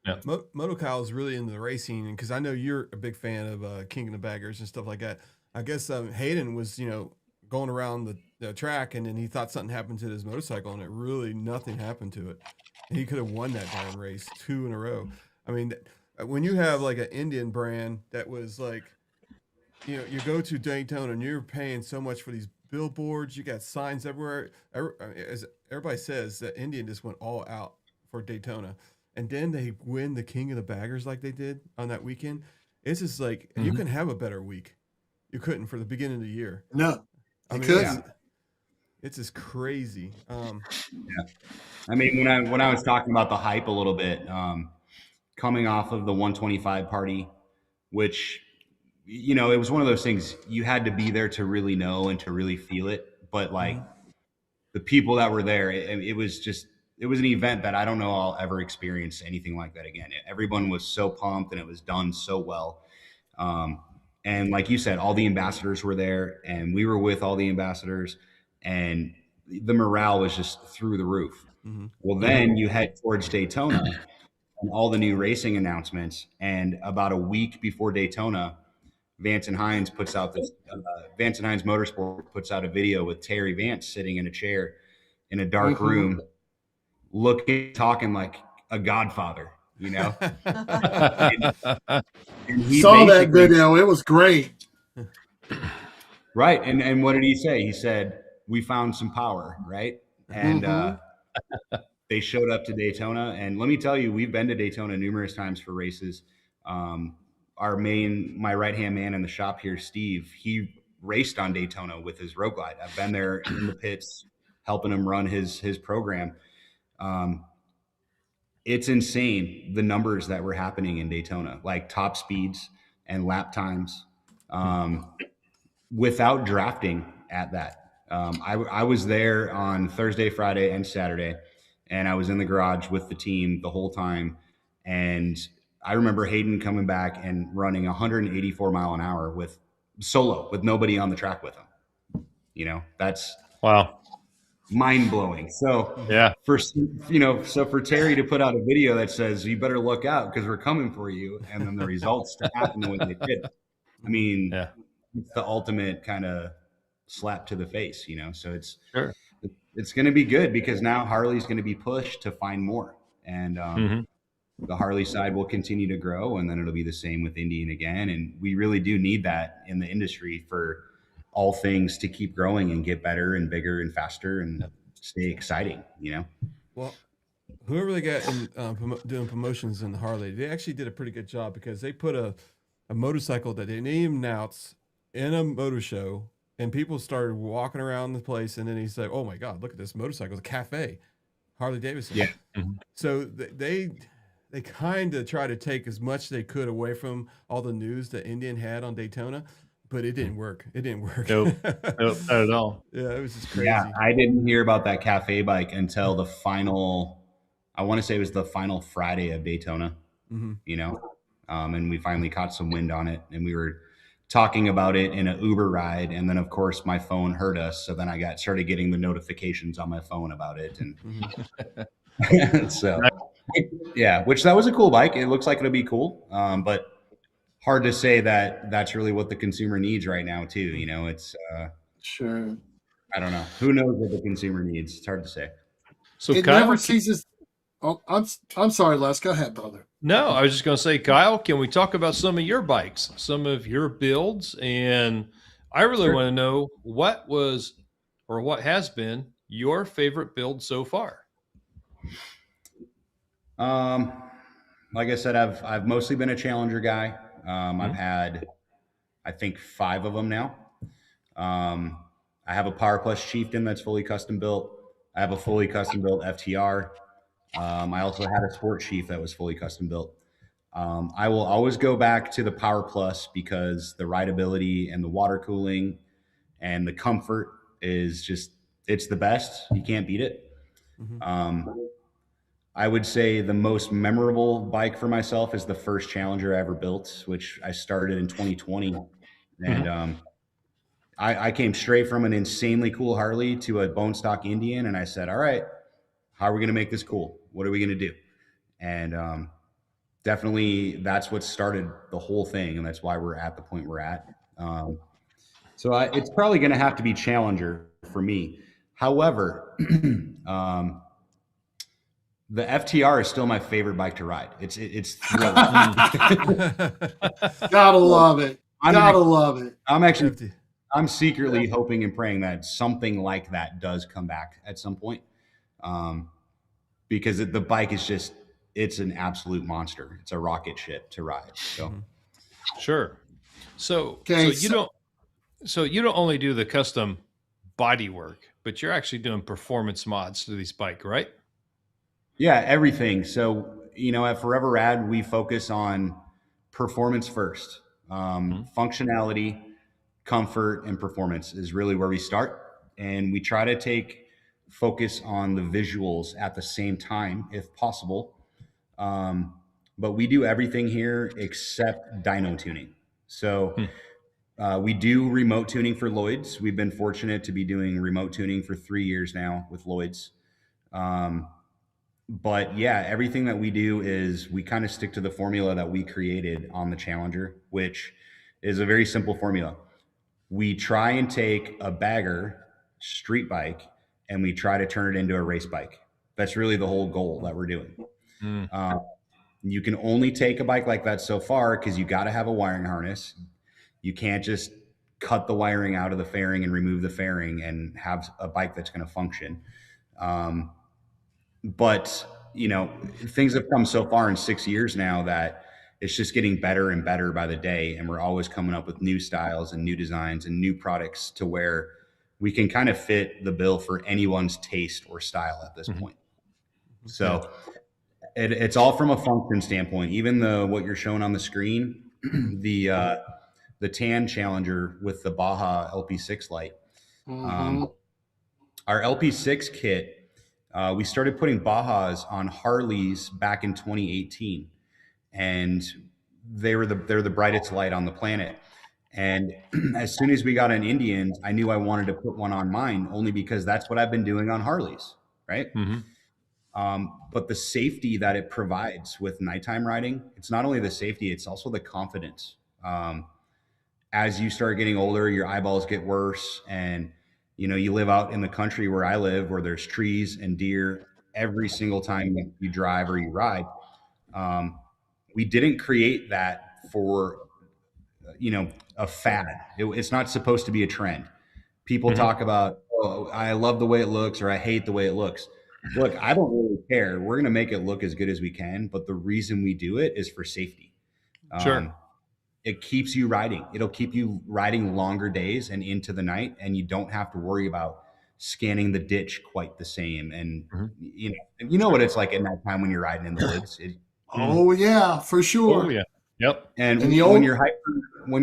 Yeah. Moto Kyle is really into the racing, because I know you're a big fan of King of the Baggers and stuff like that. I guess Hayden was, going around the track, and then he thought something happened to his motorcycle, and nothing happened to it. And he could have won that darn race 2 in a row. I mean, when you have like an Indian brand that was like, you go to Daytona and you're paying so much for these billboards, you got signs everywhere. As everybody says, that Indian just went all out for Daytona. And then they win the King of the Baggers like they did on that weekend. It's just like, you can have a better week. You couldn't for the beginning of the year. No, I mean, couldn't. It's just crazy. I mean, when I was talking about the hype a little bit, coming off of the 125 party, which, it was one of those things you had to be there to really know and to really feel it. But like the people that were there, it was an event that I don't know I'll ever experience anything like that again. Everyone was so pumped, and it was done so well. And like you said, all the ambassadors were there, and we were with all the ambassadors, and the morale was just through the roof. Well, then you head towards Daytona and all the new racing announcements. And about a week before Daytona, Vance and Hines Motorsport puts out a video with Terry Vance sitting in a chair in a dark room, talking like a godfather, and he saw that video. It was great. Right. And what did he say? He said, "We found some power," right? And they showed up to Daytona. And let me tell you, we've been to Daytona numerous times for races. My right-hand man in the shop here, Steve, he raced on Daytona with his Road Glide. I've been there in the pits helping him run his program. It's insane, the numbers that were happening in Daytona, like top speeds and lap times, without drafting at that. I was there on Thursday, Friday, and Saturday, and I was in the garage with the team the whole time. And I remember Hayden coming back and running 184 mile an hour with nobody on the track with him. That's wow. Mind blowing. So yeah, for Terry to put out a video that says you better look out because we're coming for you, and then the results to happen the way they did. I mean, it's the ultimate kind of slap to the face, So it's going to be good because now Harley's going to be pushed to find more, and the Harley side will continue to grow, and then it'll be the same with Indian again. And we really do need that in the industry for all things to keep growing and get better and bigger and faster and stay exciting, Well, whoever they got in doing promotions in the Harley, they actually did a pretty good job because they put a motorcycle that they didn't even announce in a motor show, and people started walking around the place, and then he said, "Oh my God, look at this motorcycle! It's a cafe, Harley Davidson." Yeah. So they kind of try to take as much they could away from all the news that Indian had on Daytona. But it didn't work. Nope, not at all. Yeah, it was just crazy. Yeah, I didn't hear about that cafe bike until the final, I want to say it was the final Friday of Daytona, and we finally caught some wind on it, and we were talking about it in an Uber ride. And then of course my phone heard us. So then I started getting the notifications on my phone about it. And so, yeah, which that was a cool bike. It looks like it'll be cool. But hard to say that that's really what the consumer needs right now too. It's sure. I don't know. Who knows what the consumer needs? It's hard to say. So it Kyle, never ceases. Oh, I'm sorry, Les. Go ahead, brother. No, I was just going to say, Kyle, can we talk about some of your bikes, some of your builds? And I really want to know what was or what has been your favorite build so far. Like I said, I've mostly been a Challenger guy. I've had, I think, 5 of them now. I have a Power Plus Chieftain that's fully custom built. I have a fully custom built FTR. I also had a Sport Chief that was fully custom built. I will always go back to the Power Plus because the rideability and the water cooling and the comfort is just, it's the best. You can't beat it. I would say the most memorable bike for myself is the first Challenger I ever built, which I started in 2020. And I came straight from an insanely cool Harley to a bone stock Indian. And I said, all right, how are we going to make this cool? What are we going to do? And definitely that's what started the whole thing. And that's why we're at the point we're at. So it's probably going to have to be Challenger for me. However, the FTR is still my favorite bike to ride. It's thrilling. Gotta love it. Gotta love it. I'm secretly hoping and praying that something like that does come back at some point. Because the bike is just, it's an absolute monster. It's a rocket ship to ride. So Sure. So Okay, you don't only do the custom body work, but you're actually doing performance mods to these bike, right? yeah, everything. So, at Forever Rad, we focus on performance first. Functionality, comfort, and performance is really where we start. And we try to take focus on the visuals at the same time, if possible. But we do everything here except dyno tuning. So we do remote tuning for Lloyd's. We've been fortunate to be doing remote tuning for 3 years now with Lloyd's. But yeah, everything that we do is we kind of stick to the formula that we created on the Challenger, which is a very simple formula. We try and take a bagger street bike and we try to turn it into a race bike. That's really the whole goal that we're doing. You can only take a bike like that so far because you got to have a wiring harness. You can't just cut the wiring out of the fairing and remove the fairing and have a bike that's going to function. But, things have come so far in 6 years now that it's just getting better and better by the day. And we're always coming up with new styles and new designs and new products to where we can kind of fit the bill for anyone's taste or style at this point. So it's all from a function standpoint. Even what you're showing on the screen, the tan Challenger with the Baja LP6 light. Our LP6 kit, we started putting Bajas on Harleys back in 2018, and they're the brightest light on the planet. And as soon as we got an Indian, I knew I wanted to put one on mine only because that's what I've been doing on Harleys, right? But the safety that it provides with nighttime riding, it's not only the safety, it's also the confidence. As you start getting older, your eyeballs get worse, and you live out in the country where I live, where there's trees and deer every single time you drive or you ride. We didn't create that for, a fad. It's not supposed to be a trend. People talk about, oh, I love the way it looks, or I hate the way it looks. Look, I don't really care. We're going to make it look as good as we can. But the reason we do it is for safety. Sure. It keeps you riding. It'll keep you riding longer days and into the night, and you don't have to worry about scanning the ditch quite the same. And you know what it's like at night time when you're riding in the woods. Oh yeah, for sure. Oh yeah. Yep. And when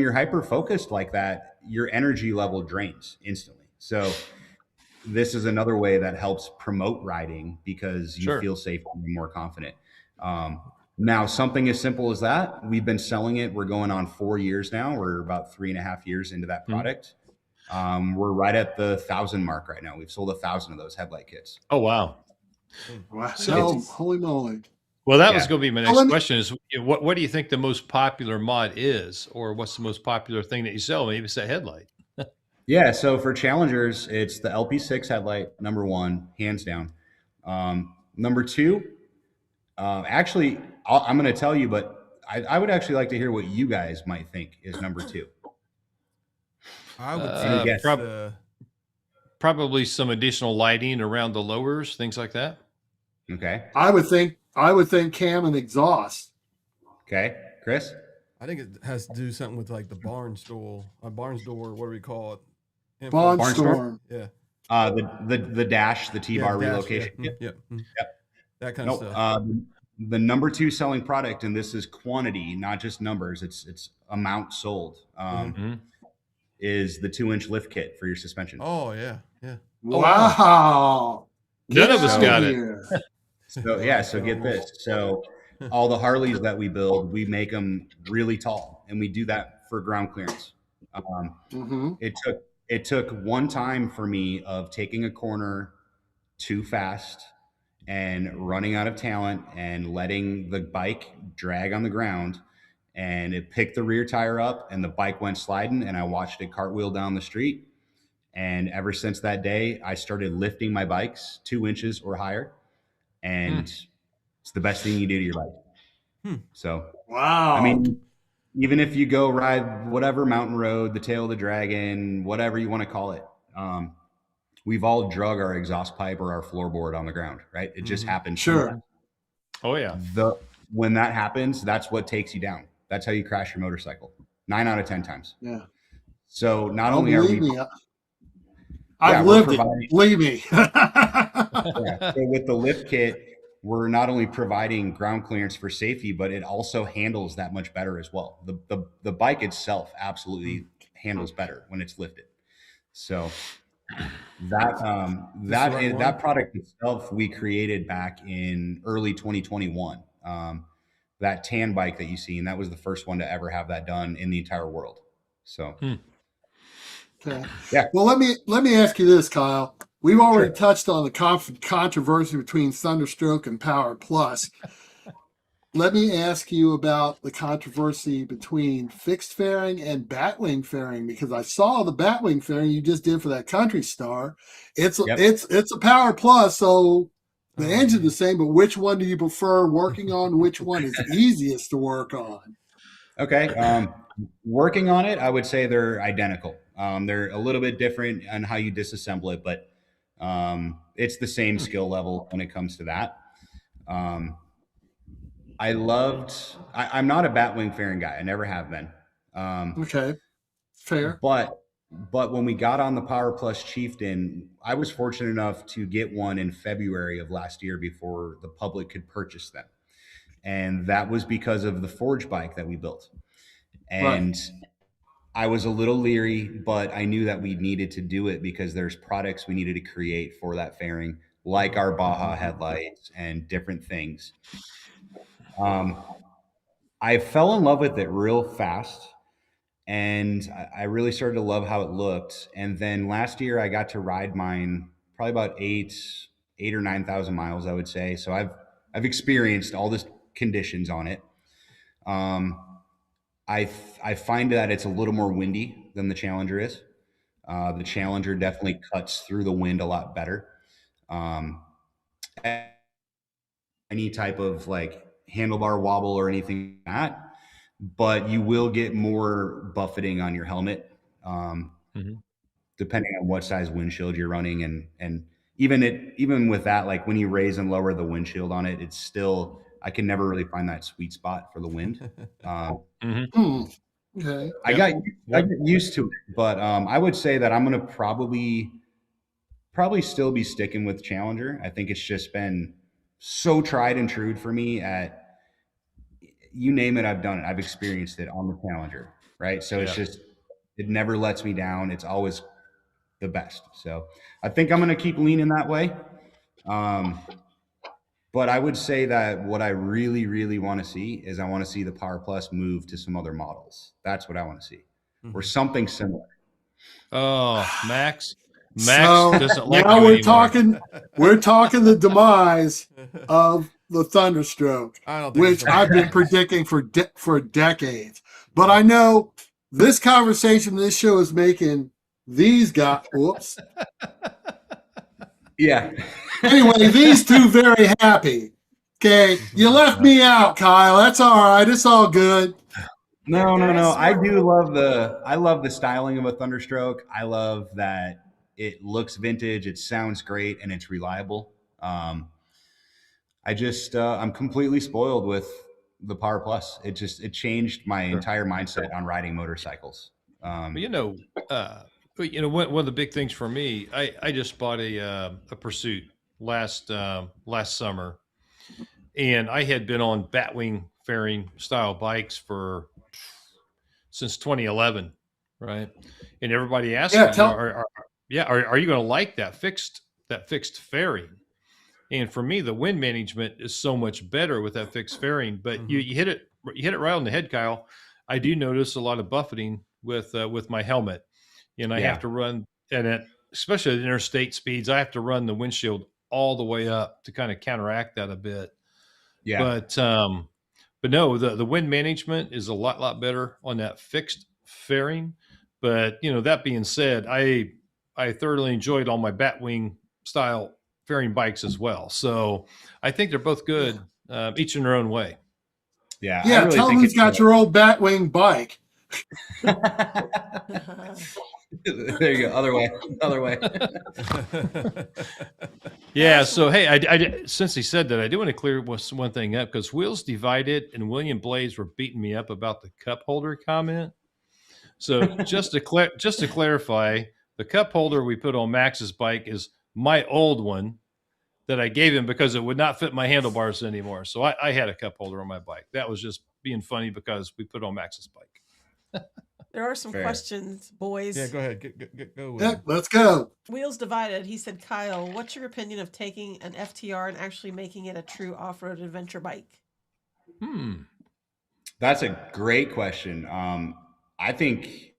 you're hyper focused like that, your energy level drains instantly. So this is another way that helps promote riding because you feel safe and more confident. Now, something as simple as that, we've been selling it. We're going on 4 years now. We're about 3.5 years into that product. We're right at the 1,000 mark right now. We've sold 1,000 of those headlight kits. Oh, wow. Wow. So holy moly. Well, that was going to be my next question is what do you think the most popular mod is, or what's the most popular thing that you sell? Maybe it's that headlight. Yeah. So for Challengers, it's the LP6 headlight, number one, hands down. Number two, actually, I'm going to tell you, but I would actually like to hear what you guys might think is number two. I would say probably some additional lighting around the lowers, things like that. Okay. I would think cam and exhaust. Okay. Chris? I think it has to do something with like the barn door, what do we call it? Barnstorm. Yeah. The dash, the T-bar dash, relocation. Yeah. Yep. Yep. That kind of Nope. stuff. The number 2 selling product, and this is quantity, not just numbers. It's amount sold. Is the 2-inch lift kit for your suspension. Oh yeah. Wow. None of us Get got out it. here. So get this. So all the Harleys that we build, we make them really tall, and we do that for ground clearance. It took one time for me of taking a corner too fast and running out of talent and letting the bike drag on the ground, and it picked the rear tire up and the bike went sliding, and I watched it cartwheel down the street. And ever since that day, I started lifting my bikes 2 inches or higher, and it's the best thing you do to your bike. So, wow. I mean, even if you go ride whatever mountain road, the tail of the dragon, whatever you want to call it, we've all drug our exhaust pipe or our floorboard on the ground, right? It just happens. Sure. Oh yeah. When that happens, that's what takes you down. That's how you crash your motorcycle 9 out of 10 times. Yeah. So not only are we, I've lived it. Believe me. So with the lift kit, we're not only providing ground clearance for safety, but it also handles that much better as well. The bike itself absolutely handles better when it's lifted. So that product itself we created back in early 2021. That tan bike that you see, and that was the first one to ever have that done in the entire world. So. Okay. Yeah. Well, let me ask you this, Kyle. We've already touched on the controversy between Thunderstroke and Power Plus. Let me ask you about the controversy between fixed fairing and batwing fairing, because I saw the batwing fairing you just did for that Country Star. It's a Power Plus, so the engine's the same. But which one do you prefer working on? Which one is easiest to work on? Okay. Working on it, I would say they're identical. They're a little bit different on how you disassemble it, but it's the same skill level when it comes to that. I'm not a batwing fairing guy. I never have been. Okay. Fair. But when we got on the Power Plus Chieftain, I was fortunate enough to get one in February of last year before the public could purchase them. And that was because of the forge bike that we built. And I was a little leery, but I knew that we needed to do it because there's products we needed to create for that fairing, like our Baja headlights and different things. I fell in love with it real fast, and I really started to love how it looked. And then last year I got to ride mine probably about 8 or 9,000 miles, I would say. So I've experienced all the conditions on it. I find that it's a little more windy than the Challenger is. The Challenger definitely cuts through the wind a lot better. Any type of like handlebar wobble or anything like that, but you will get more buffeting on your helmet, depending on what size windshield you're running. And even with that, like when you raise and lower the windshield on it, it's still, I can never really find that sweet spot for the wind. Okay. I got used to it, but I would say that I'm going to probably still be sticking with Challenger. I think it's just been so tried and true for me at, you name it, I've done it. I've experienced it on the Challenger, right? So it's just, it never lets me down. It's always the best. So I think I'm going to keep leaning that way. But I would say that what I really, really want to see is I want to see the Power Plus move to some other models. That's what I want to see, or something similar. Oh, Max So doesn't like now you we're talking the demise of the Thunderstroke, which I've been predicting for decades. But I know this conversation, this show is making these guys. Whoops. Yeah. Anyway, these two very happy. Okay, you left me out, Kyle. That's all right. It's all good. No. I love the styling of a Thunderstroke. I love that it looks vintage, it sounds great, and it's reliable. I'm completely spoiled with the Power Plus. It changed my entire mindset on riding motorcycles. But, one of the big things for me, I just bought a Pursuit last summer, and I had been on batwing fairing style bikes since 2011, right? And everybody asked Yeah, me, are you going to like that fixed fairing? And for me, the wind management is so much better with that fixed fairing. But you hit it right on the head, Kyle. I do notice a lot of buffeting with my helmet, and I have to run, and especially at interstate speeds, I have to run the windshield all the way up to kind of counteract that a bit. Yeah. But no, the wind management is a lot better on that fixed fairing. But that being said, I thoroughly enjoyed all my batwing style fairing bikes as well. So I think they're both good, each in their own way. Yeah. Yeah. I really Tell them think he's got your old Batwing bike. There you go. Other way. Yeah. So, hey, I since he said that, I do want to clear one thing up, because Wheels Divided and William Blaze were beating me up about the cup holder comment. So just to clarify, the cup holder we put on Max's bike is my old one that I gave him because it would not fit my handlebars anymore. So I had a cup holder on my bike. That was just being funny because we put on Max's bike. There are some Fair. questions, boys. Yeah, go ahead. Go with Yeah, it. let's go. Wheels Divided. He said, Kyle, what's your opinion of taking an FTR and actually making it a true off-road adventure bike? That's a great question. I think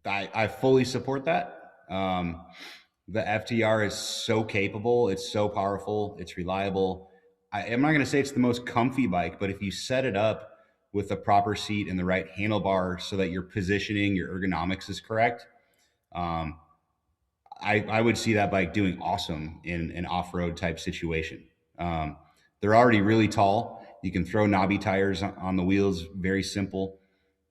I fully support that. The FTR is so capable. It's so powerful. It's reliable. I'm not going to say it's the most comfy bike, but if you set it up with the proper seat and the right handlebar so that your positioning, your ergonomics is correct, I would see that bike doing awesome in an off-road type situation. They're already really tall. You can throw knobby tires on the wheels. Very simple.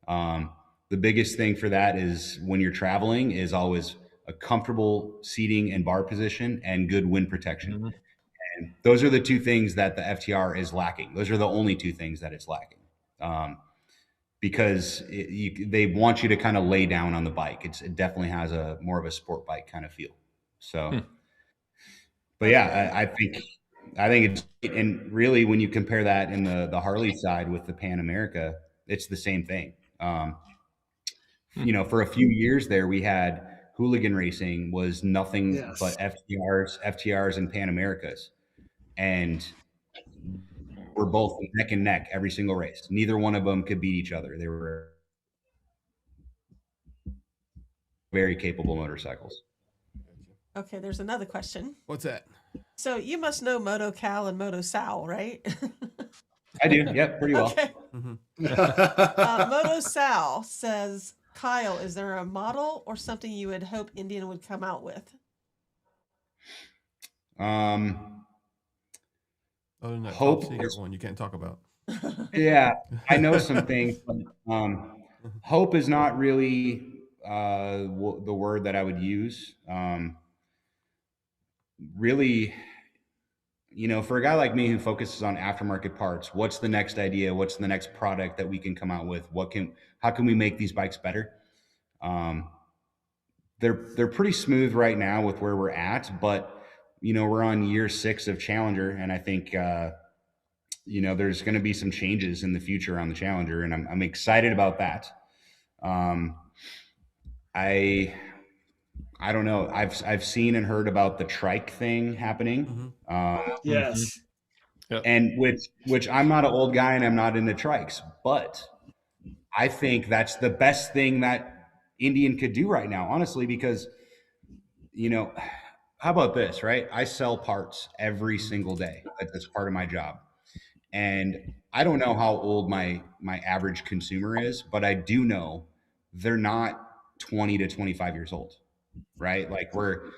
The biggest thing for that is when you're traveling is always a comfortable seating and bar position and good wind protection. Mm-hmm. And those are the two things that the FTR is lacking. Those are the only two things that it's lacking. Because they want you to kind of lay down on the bike. It definitely has a more of a sport bike kind of feel. So, but yeah, I think it's, and really when you compare that in the Harley side with the Pan America, it's the same thing. For a few years there, we had hooligan racing was nothing but FTRs and Pan Americas. And we're both neck and neck every single race. Neither one of them could beat each other. They were very capable motorcycles. Okay, there's another question. What's that? So you must know Moto Cal and Moto Sal, right? I do. Yep, pretty well. Okay. Mm-hmm. Moto Sal says, Kyle, is there a model or something you would hope Indian would come out with? Other than that Hope top secret one you can't talk about. Yeah, I know some things. Hope is not really the word that I would use. Really, for a guy like me who focuses on aftermarket parts, what's the next idea? What's the next product that we can come out with? How can we make these bikes better? They're pretty smooth right now with where we're at, but we're on year 6 of Challenger, and I think there's going to be some changes in the future on the Challenger, and I'm excited about that. I don't know. I've seen and heard about the trike thing happening. Yes. And which I'm not an old guy and I'm not into trikes, but I think that's the best thing that Indian could do right now, honestly, because how about this, right? I sell parts every single day. That's part of my job. And I don't know how old my average consumer is, but I do know they're not 20 to 25 years old, right? Like we're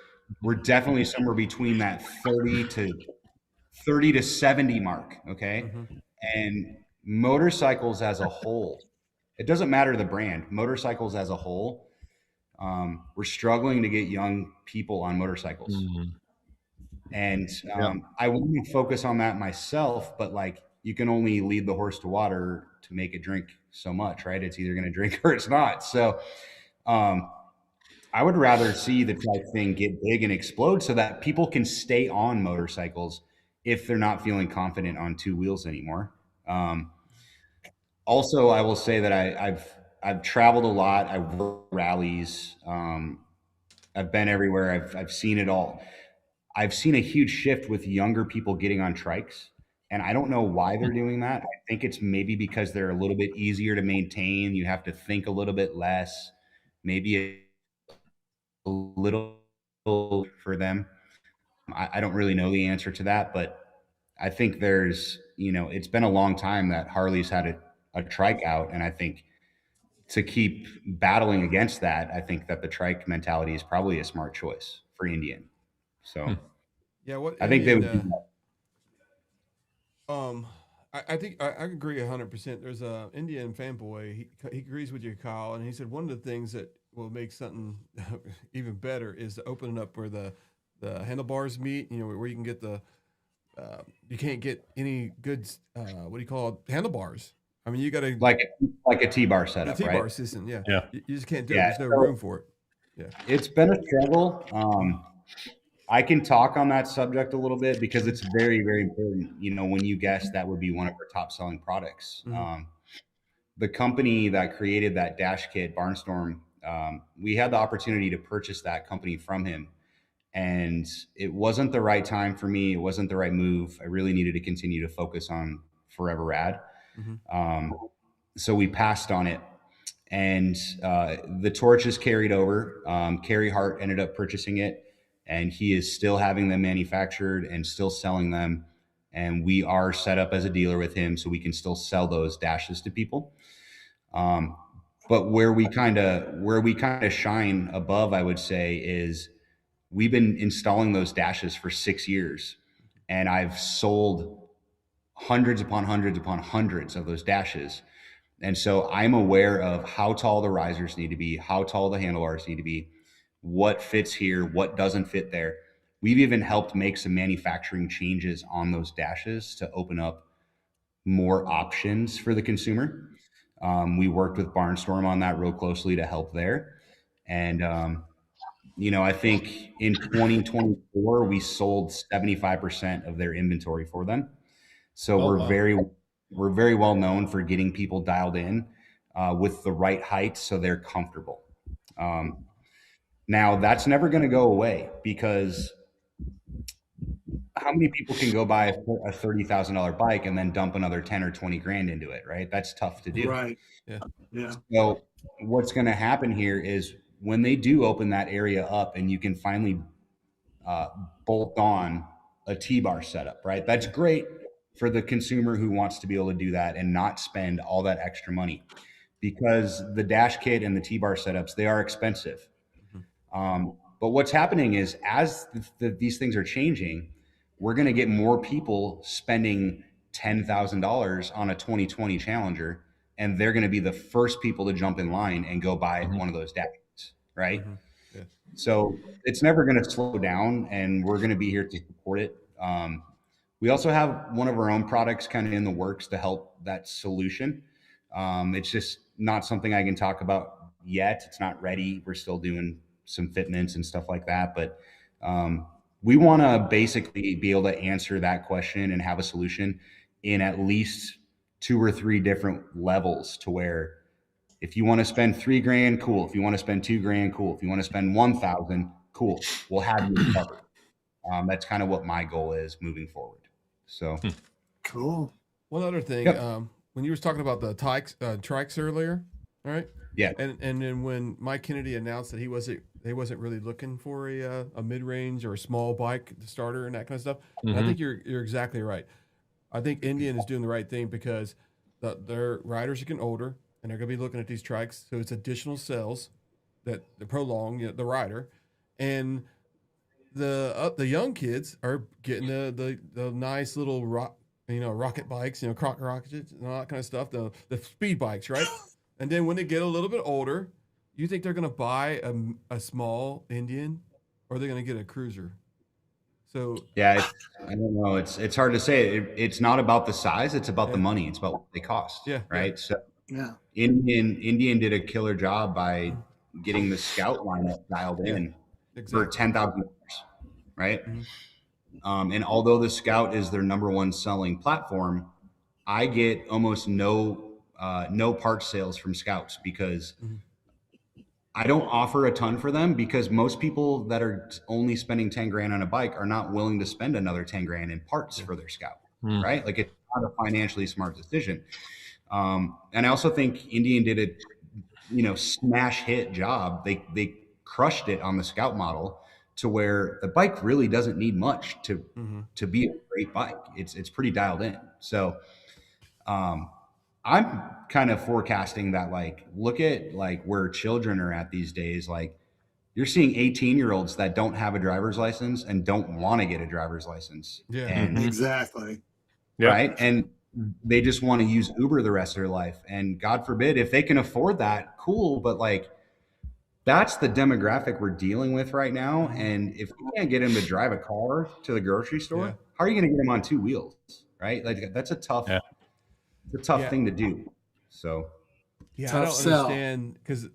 definitely somewhere between that 30 to 70 mark. Okay. And motorcycles as a whole, it doesn't matter the brand, motorcycles as a whole, we're struggling to get young people on motorcycles. And I want to focus on that myself, but like you can only lead the horse to water to make it drink so much, right? It's either going to drink or it's not. So I I would rather see the trike thing get big and explode so that people can stay on motorcycles if they're not feeling confident on two wheels anymore. Also, I will say that I've traveled a lot. I've worked rallies. I've been everywhere. I've seen it all. I've seen a huge shift with younger people getting on trikes, and I don't know why they're doing that. I think it's maybe because they're a little bit easier to maintain. You have to think a little bit less, maybe a little for them. I don't really know the answer to that, but I think there's, it's been a long time that Harley's had a trike out, and I think to keep battling against that, I think that the trike mentality is probably a smart choice for Indian. So Yeah, what I think they Indian, would do that. I think I agree 100%. There's a Indian fanboy. He agrees with you, Kyle, and he said one of the things that will make something even better is to open it up where the handlebars meet. Where you can get you can't get any good what do you call it, handlebars. I mean, you got to like a T-bar setup, T-bar right? system. Yeah, Yeah. You just can't do it. Yeah, There's no room for it. Yeah, it's been a struggle. I can talk on that subject a little bit because it's very, very important. When you guessed that would be one of our top selling products. The company that created that dash kit, Barnstorm, we had the opportunity to purchase that company from him. And it wasn't the right time for me. It wasn't the right move. I really needed to continue to focus on Forever Rad. So we passed on it. And the torch is carried over. Carey Hart ended up purchasing it, and he is still having them manufactured and still selling them. And we are set up as a dealer with him, so we can still sell those dashes to people. But where we kind of shine above, I would say, is we've been installing those dashes for 6 years, and I've sold hundreds upon hundreds upon hundreds of those dashes. And so I'm aware of how tall the risers need to be, how tall the handlebars need to be, what fits here, what doesn't fit there. We've even helped make some manufacturing changes on those dashes to open up more options for the consumer. We worked with Barnstorm on that real closely to help there. And, I think in 2024, we sold 75% of their inventory for them. So we're very well known for getting people dialed in with the right height so they're comfortable. Now, that's never going to go away because how many people can go buy a $30,000 bike and then dump another 10 or 20 grand into it, right? That's tough to do. Right. Yeah. So what's going to happen here is when they do open that area up and you can finally bolt on a T-bar setup, right? That's great for the consumer who wants to be able to do that and not spend all that extra money, because the dash kit and the T-bar setups, they are expensive. But what's happening is as these things are changing, we're going to get more people spending $10,000 on a 2020 Challenger, and they're going to be the first people to jump in line and go buy one of those dash kits, right? Yeah. So it's never going to slow down, and we're going to be here to support it. We also have one of our own products kind of in the works to help that solution. It's just not something I can talk about yet. It's not ready. We're still doing some fitments and stuff like that. But we want to basically be able to answer that question and have a solution in at least 2 or 3 different levels, to where if you want to spend $3,000, cool. If you want to spend $2,000, cool. If you want to spend $1,000, cool. We'll have you covered. That's kind of what my goal is moving forward. So Cool. One other thing, when you were talking about the trikes earlier, all right? Yeah. And then when Mike Kennedy announced that he wasn't really looking for a mid-range or a small bike starter and that kind of stuff, I think you're exactly right. I think Indian is doing the right thing because their riders are getting older and they're going to be looking at these trikes, so it's additional sales that prolong the rider, and the young kids are getting the nice little rocket bikes, croc rockets and all that kind of stuff, the speed bikes, right? And then when they get a little bit older, you think they're going to buy a small Indian, or they're going to get a cruiser? So yeah, I don't know. It's hard to say. It's not about the size; it's about the money. It's about what they cost. Yeah. Right. Yeah. So Yeah. Indian did a killer job by getting the Scout lineup dialed in for $10,000, right? And although the Scout is their number one selling platform, I get almost no parts sales from Scouts because I don't offer a ton for them, because most people that are only spending 10 grand on a bike are not willing to spend another 10 grand in parts for their Scout, right? Like, it's not a financially smart decision. And I also think Indian did a, smash hit job. They crushed it on the Scout model to where the bike really doesn't need much to be a great bike. It's pretty dialed in. So, I'm kind of forecasting that, like, look at like where children are at these days. Like, you're seeing 18-year-olds that don't have a driver's license and don't want to get a driver's license. Yeah. And Exactly. right. And they just want to use Uber the rest of their life. And God forbid, if they can afford that, cool. But like, that's the demographic we're dealing with right now. And if you can't get them to drive a car to the grocery store, how are you going to get them on two wheels? Right. Like, that's a tough, it's a tough thing to do. So I Tough don't sell. understand because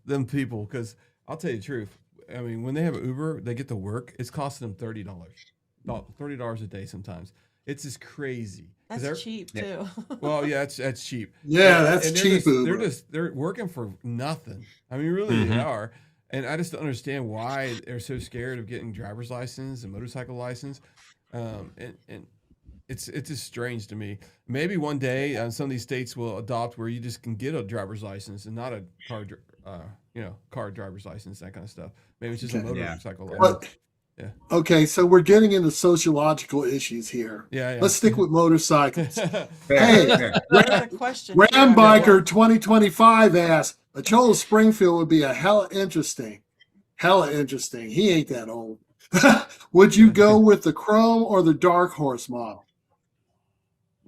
them people, because I'll tell you the truth. I mean, when they have Uber, they get to work, it's costing them $30 a day sometimes. It's just crazy. 'Cause That's cheap too. Well, yeah, that's cheap. Yeah, that's And cheap Uber. they're working for nothing. I mean, really, they are. And I just don't understand why they're so scared of getting driver's license and motorcycle license. And it's just strange to me. Maybe one day some of these states will adopt where you just can get a driver's license and not a car driver's license, that kind of stuff. Maybe it's just a motorcycle license. Okay, so we're getting into sociological issues here. Yeah. Let's stick with motorcycles. fair. Hey, Another question. Ram Biker 2025 asks, a Cholo Springfield would be a hella interesting. He ain't that old. Would you go with the Chrome or the Dark Horse model?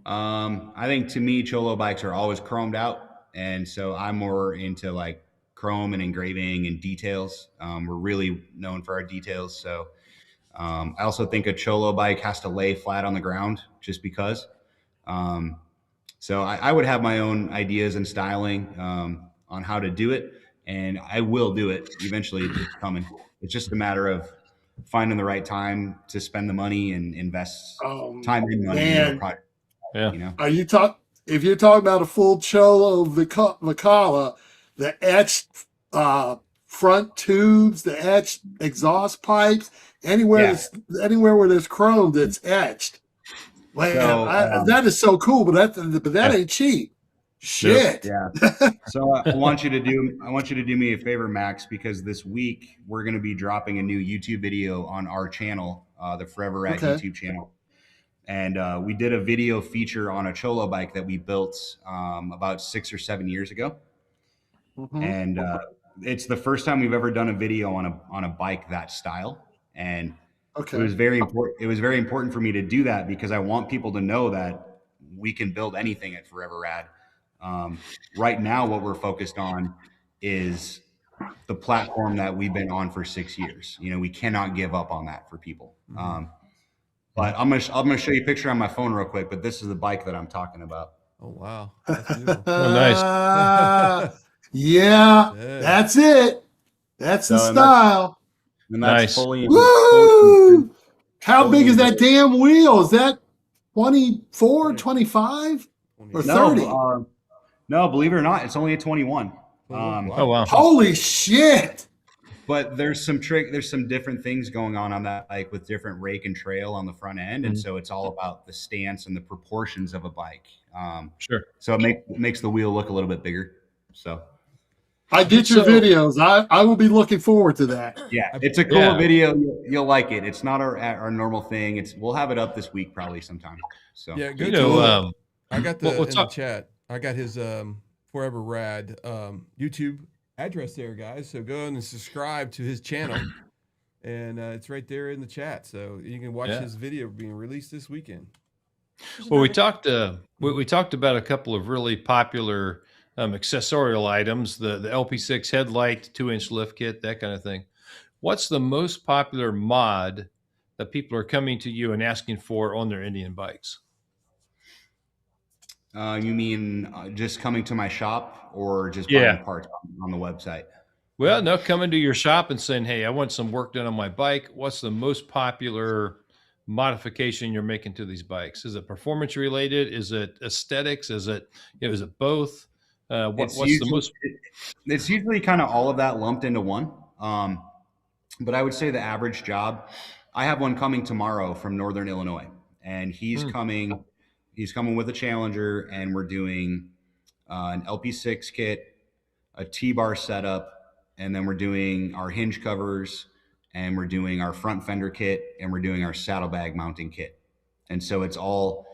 I think, to me, Cholo bikes are always chromed out. And so I'm more into like chrome and engraving and details. We're really known for our details. So I also think a Cholo bike has to lay flat on the ground just because. So I would have my own ideas and styling on how to do it. And I will do it eventually. It's coming. It's just a matter of finding the right time to spend the money and invest time and money in the project. Yeah. Are you if you're talking about a full Cholo Vicala, the etched front tubes, the etched exhaust pipes, anywhere where there's chrome that's etched. Man, So, that is so cool, but that ain't cheap. Shit. Yeah. So I want you to do me a favor, Max, because this week we're going to be dropping a new YouTube video on our channel, the Forever Rad YouTube channel. And we did a video feature on a Cholo bike that we built about 6 or 7 years ago. And it's the first time we've ever done a video on a bike that style. And it was very important. It was very important for me to do that because I want people to know that we can build anything at Forever Rad. Right now, what we're focused on is the platform that we've been on for 6 years. We cannot give up on that for people. But I'm gonna show you a picture on my phone real quick. But this is the bike that I'm talking about. Oh wow, that's beautiful. Oh, nice. Yeah, that's it. That's the style. And that's Nice. fully. Woo! How big is that damn wheel? Is that 24, 25, or 30? No, believe it or not, it's only a 21. Oh wow. Holy shit! But there's some different things going on that bike with different rake and trail on the front end, and so it's all about the stance and the proportions of a bike. Sure. So it makes the wheel look a little bit bigger. So I get your videos. I will be looking forward to that. yeah, it's a cool video. You'll like it. It's not our normal thing. We'll have it up this week probably sometime. So Yeah, go You to know, I got the what's in the up? chat. I got his Forever Rad YouTube address there, guys. So go and subscribe to his channel, and it's right there in the chat. So you can watch his video being released this weekend. Well, we talked about a couple of really popular accessorial items: the LP6 headlight, 2-inch lift kit, that kind of thing. What's the most popular mod that people are coming to you and asking for on their Indian bikes? You mean just coming to my shop or just Yeah. buying parts on the website? Well, no, coming to your shop and saying, "Hey, I want some work done on my bike." What's the most popular modification you're making to these bikes? Is it performance related? Is it aesthetics? Is it is it both? What's the most? It's usually kind of all of that lumped into one. But I would say the average job. I have one coming tomorrow from Northern Illinois, and he's coming. He's coming with a Challenger, and we're doing an LP6 kit, a T-bar setup, and then we're doing our hinge covers, and we're doing our front fender kit, and we're doing our saddlebag mounting kit. And so it's all,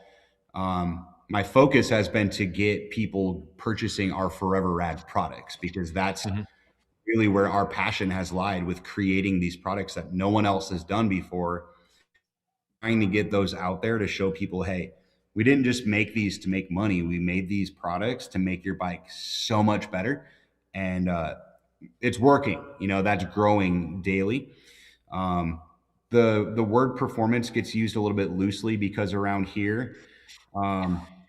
my focus has been to get people purchasing our Forever Rad products, because that's really where our passion has lied, with creating these products that no one else has done before, trying to get those out there to show people, hey, we didn't just make these to make money. We made these products to make your bike so much better. And it's working. That's growing daily. The word performance gets used a little bit loosely, because around here,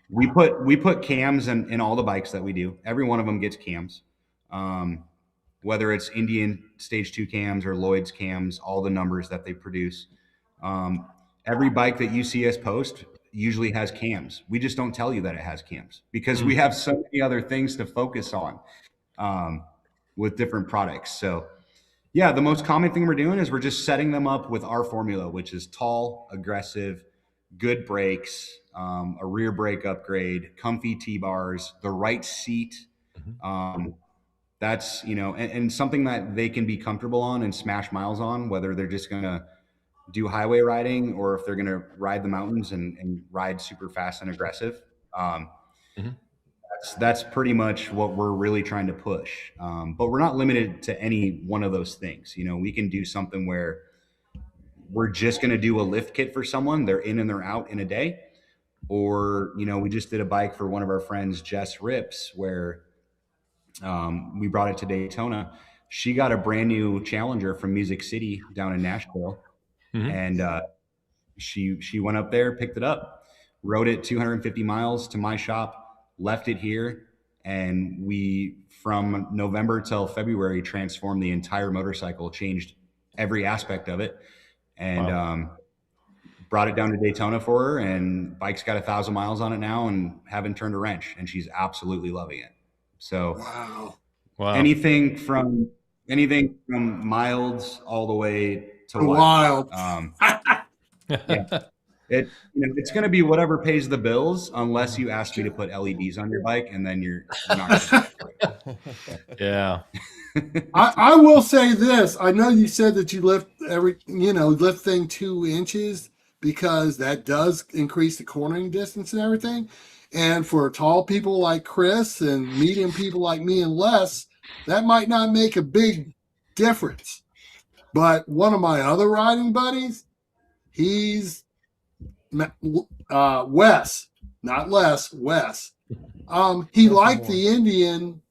we put cams in all the bikes that we do. Every one of them gets cams. Whether it's Indian Stage 2 cams or Lloyd's cams, all the numbers that they produce. Every bike that you see us post usually has cams. We just don't tell you that it has cams, because we have so many other things to focus on with different products. So yeah, the most common thing we're doing is we're just setting them up with our formula, which is tall, aggressive, good brakes, a rear brake upgrade, comfy T-bars, the right seat. That's, and something that they can be comfortable on and smash miles on, whether they're just going to do highway riding or if they're going to ride the mountains and ride super fast and aggressive. That's pretty much what we're really trying to push. But we're not limited to any one of those things. We can do something where we're just going to do a lift kit for someone. They're in and they're out in a day. Or, we just did a bike for one of our friends, Jess Rips, where we brought it to Daytona. She got a brand new Challenger from Music City down in Nashville. And she went up there, picked it up, rode it 250 miles to my shop, left it here. And we, from November till February, transformed the entire motorcycle, changed every aspect of it, and brought it down to Daytona for her. And bike's got 1,000 miles on it now and haven't turned a wrench. And she's absolutely loving it. So wow. Anything from milds all the way to wild. Yeah. It's going to be whatever pays the bills, unless you ask me to put LEDs on your bike, and then you're not going to get it. Yeah. I will say this. I know you said that you lift lift thing 2 inches, because that does increase the cornering distance and everything. And for tall people like Chris and medium people like me and Les, that might not make a big difference. But one of my other riding buddies, he's Wes, not Les, Wes. He liked the Indian.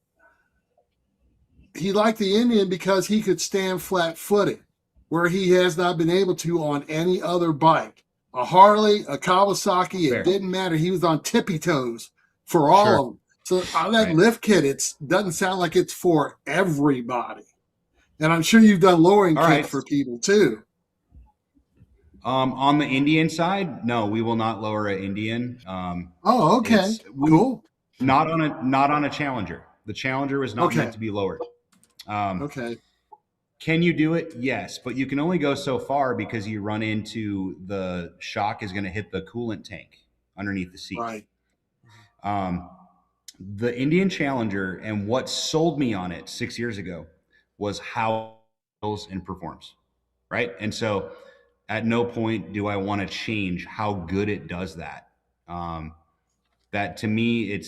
He liked the Indian because he could stand flat-footed, where he has not been able to on any other bike. A Harley, a Kawasaki, it didn't matter. He was on tippy toes for all of them. So on that lift kit, it doesn't sound like it's for everybody. And I'm sure you've done lowering kits for people too. On the Indian side, no, we will not lower an Indian. Okay, cool. Not on a Challenger. The Challenger was not meant to be lowered. Okay. Can you do it? Yes, but you can only go so far, because you run into the shock is going to hit the coolant tank underneath the seat. Right. The Indian Challenger, and what sold me on it 6 years ago, was how it feels and performs, right? And so at no point do I want to change how good it does that. That to me,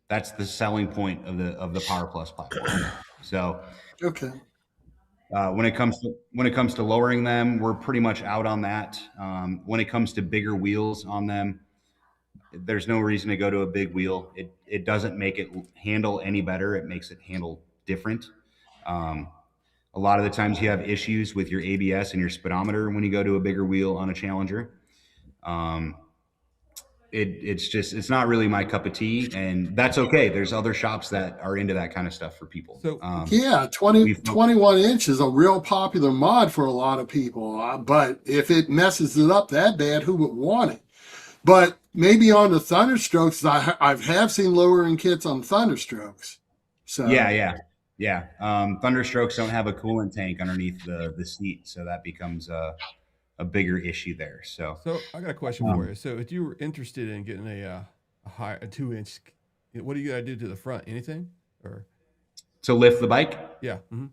that's the selling point of the Power Plus platform. So okay. When it comes to lowering them, we're pretty much out on that. When it comes to bigger wheels on them, there's no reason to go to a big wheel. It doesn't make it handle any better. It makes it handle different. A lot of the times you have issues with your ABS and your speedometer when you go to a bigger wheel on a Challenger. it's not really my cup of tea, and that's okay. There's other shops that are into that kind of stuff for people. So- Yeah, 21 inch is a real popular mod for a lot of people. But if it messes it up that bad, who would want it? But maybe on the Thunderstrokes, I have seen lowering kits on Thunderstrokes. So Yeah. Thunderstrokes don't have a coolant tank underneath the seat, so that becomes a bigger issue there. So I got a question for you. So if you were interested in getting a 2-inch, what do you got to do to the front? Anything? Or to lift the bike? yeah. Mm-hmm.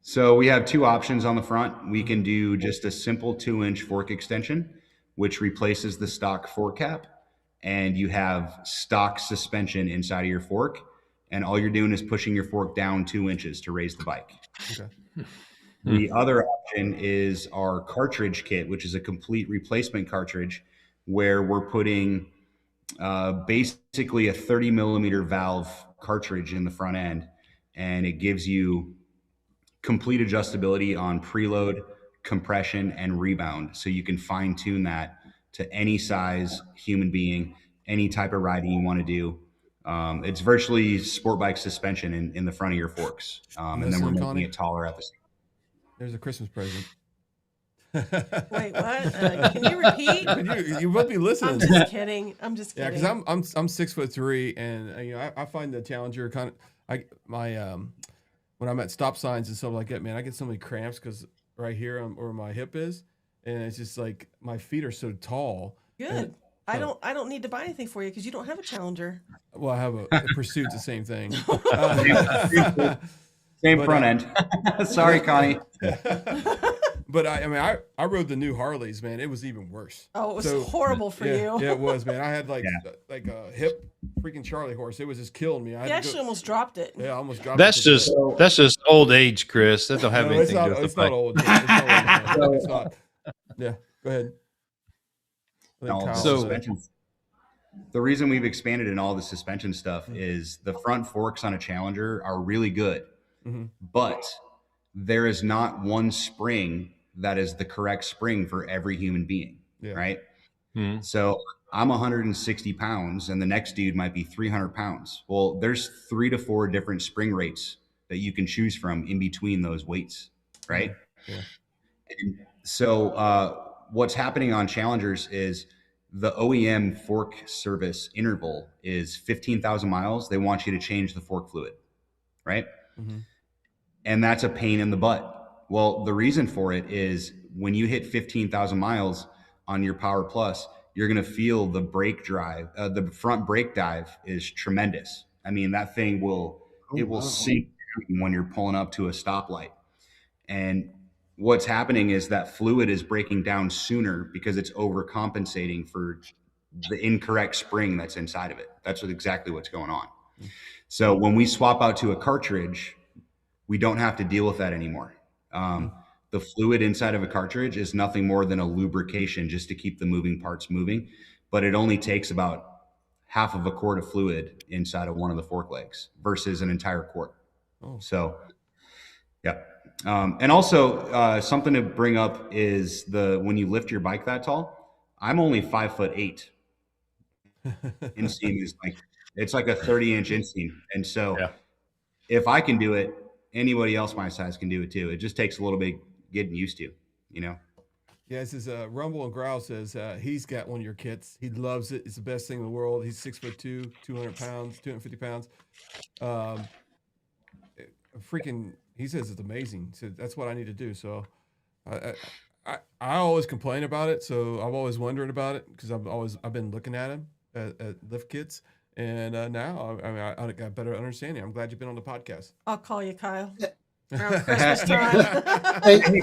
So we have two options on the front. We can do just a simple 2-inch fork extension, which replaces the stock fork cap, and you have stock suspension inside of your fork, and all you're doing is pushing your fork down 2 inches to raise the bike. Okay. The other option is our cartridge kit, which is a complete replacement cartridge, where we're putting basically a 30 millimeter valve cartridge in the front end, and it gives you complete adjustability on preload, compression, and rebound. So you can fine tune that to any size human being, any type of riding you want to do. It's virtually sport bike suspension in the front of your forks. And then we're making Connie? it taller at the same. There's a Christmas present. Wait, what? Can you repeat? You won't be listening. I'm just kidding. Yeah, because I'm 6'3", and I find the Challenger kind of when I'm at stop signs and stuff like that, man, I get so many cramps because right here where my hip is, and it's just like my feet are so tall. Good. I don't need to buy anything for you because you don't have a Challenger. Well, I have a Pursuit's the same thing. Same front end. Sorry, Connie. But I rode the new Harleys, man. It was even worse. Oh, it was horrible for you. Yeah, it was, man. I had like a hip freaking Charlie horse. It was just killing me. You actually almost dropped it. Yeah, I almost dropped That's it. that's just old age, Chris. That don't have No, anything to do with it's the not bike. old. It's not old. It's not. Yeah, go ahead. I think All the Kyle So- said- suspensions. The reason we've expanded in all the suspension stuff is the front forks on a Challenger are really good, but there is not one spring that is the correct spring for every human being, right? Mhm. So I'm 160 pounds and the next dude might be 300 pounds. Well, there's 3 to 4 different spring rates that you can choose from in between those weights, right? Yeah. And so what's happening on Challengers is the OEM fork service interval is 15,000 miles. They want you to change the fork fluid, right? And that's a pain in the butt. Well, the reason for it is when you hit 15,000 miles on your Power Plus, you're going to feel the brake drive. The front brake dive is tremendous. I mean, that thing will sink when you're pulling up to a stoplight. And what's happening is that fluid is breaking down sooner because it's overcompensating for the incorrect spring that's inside of it. That's exactly what's going on. So when we swap out to a cartridge, we don't have to deal with that anymore. The fluid inside of a cartridge is nothing more than a lubrication just to keep the moving parts moving, but it only takes about half of a quart of fluid inside of one of the fork legs versus an entire quart. So, yeah. And also something to bring up is when you lift your bike that tall, I'm only 5'8". Inseam is it's like a 30-inch inseam. And so if I can do it, anybody else my size can do it too. It just takes a little bit getting used to, Yeah, this is Rumble and Growl says he's got one of your kits. He loves it. It's the best thing in the world. He's 6'2", 200 pounds, 250 pounds. He says it's amazing. So that's what I need to do. So I always complain about it. So I've always wondered about it because I've been looking at him at lift kits. And now I got a better understanding. I'm glad you've been on the podcast. I'll call you, Kyle. Around Christmas time. Hey,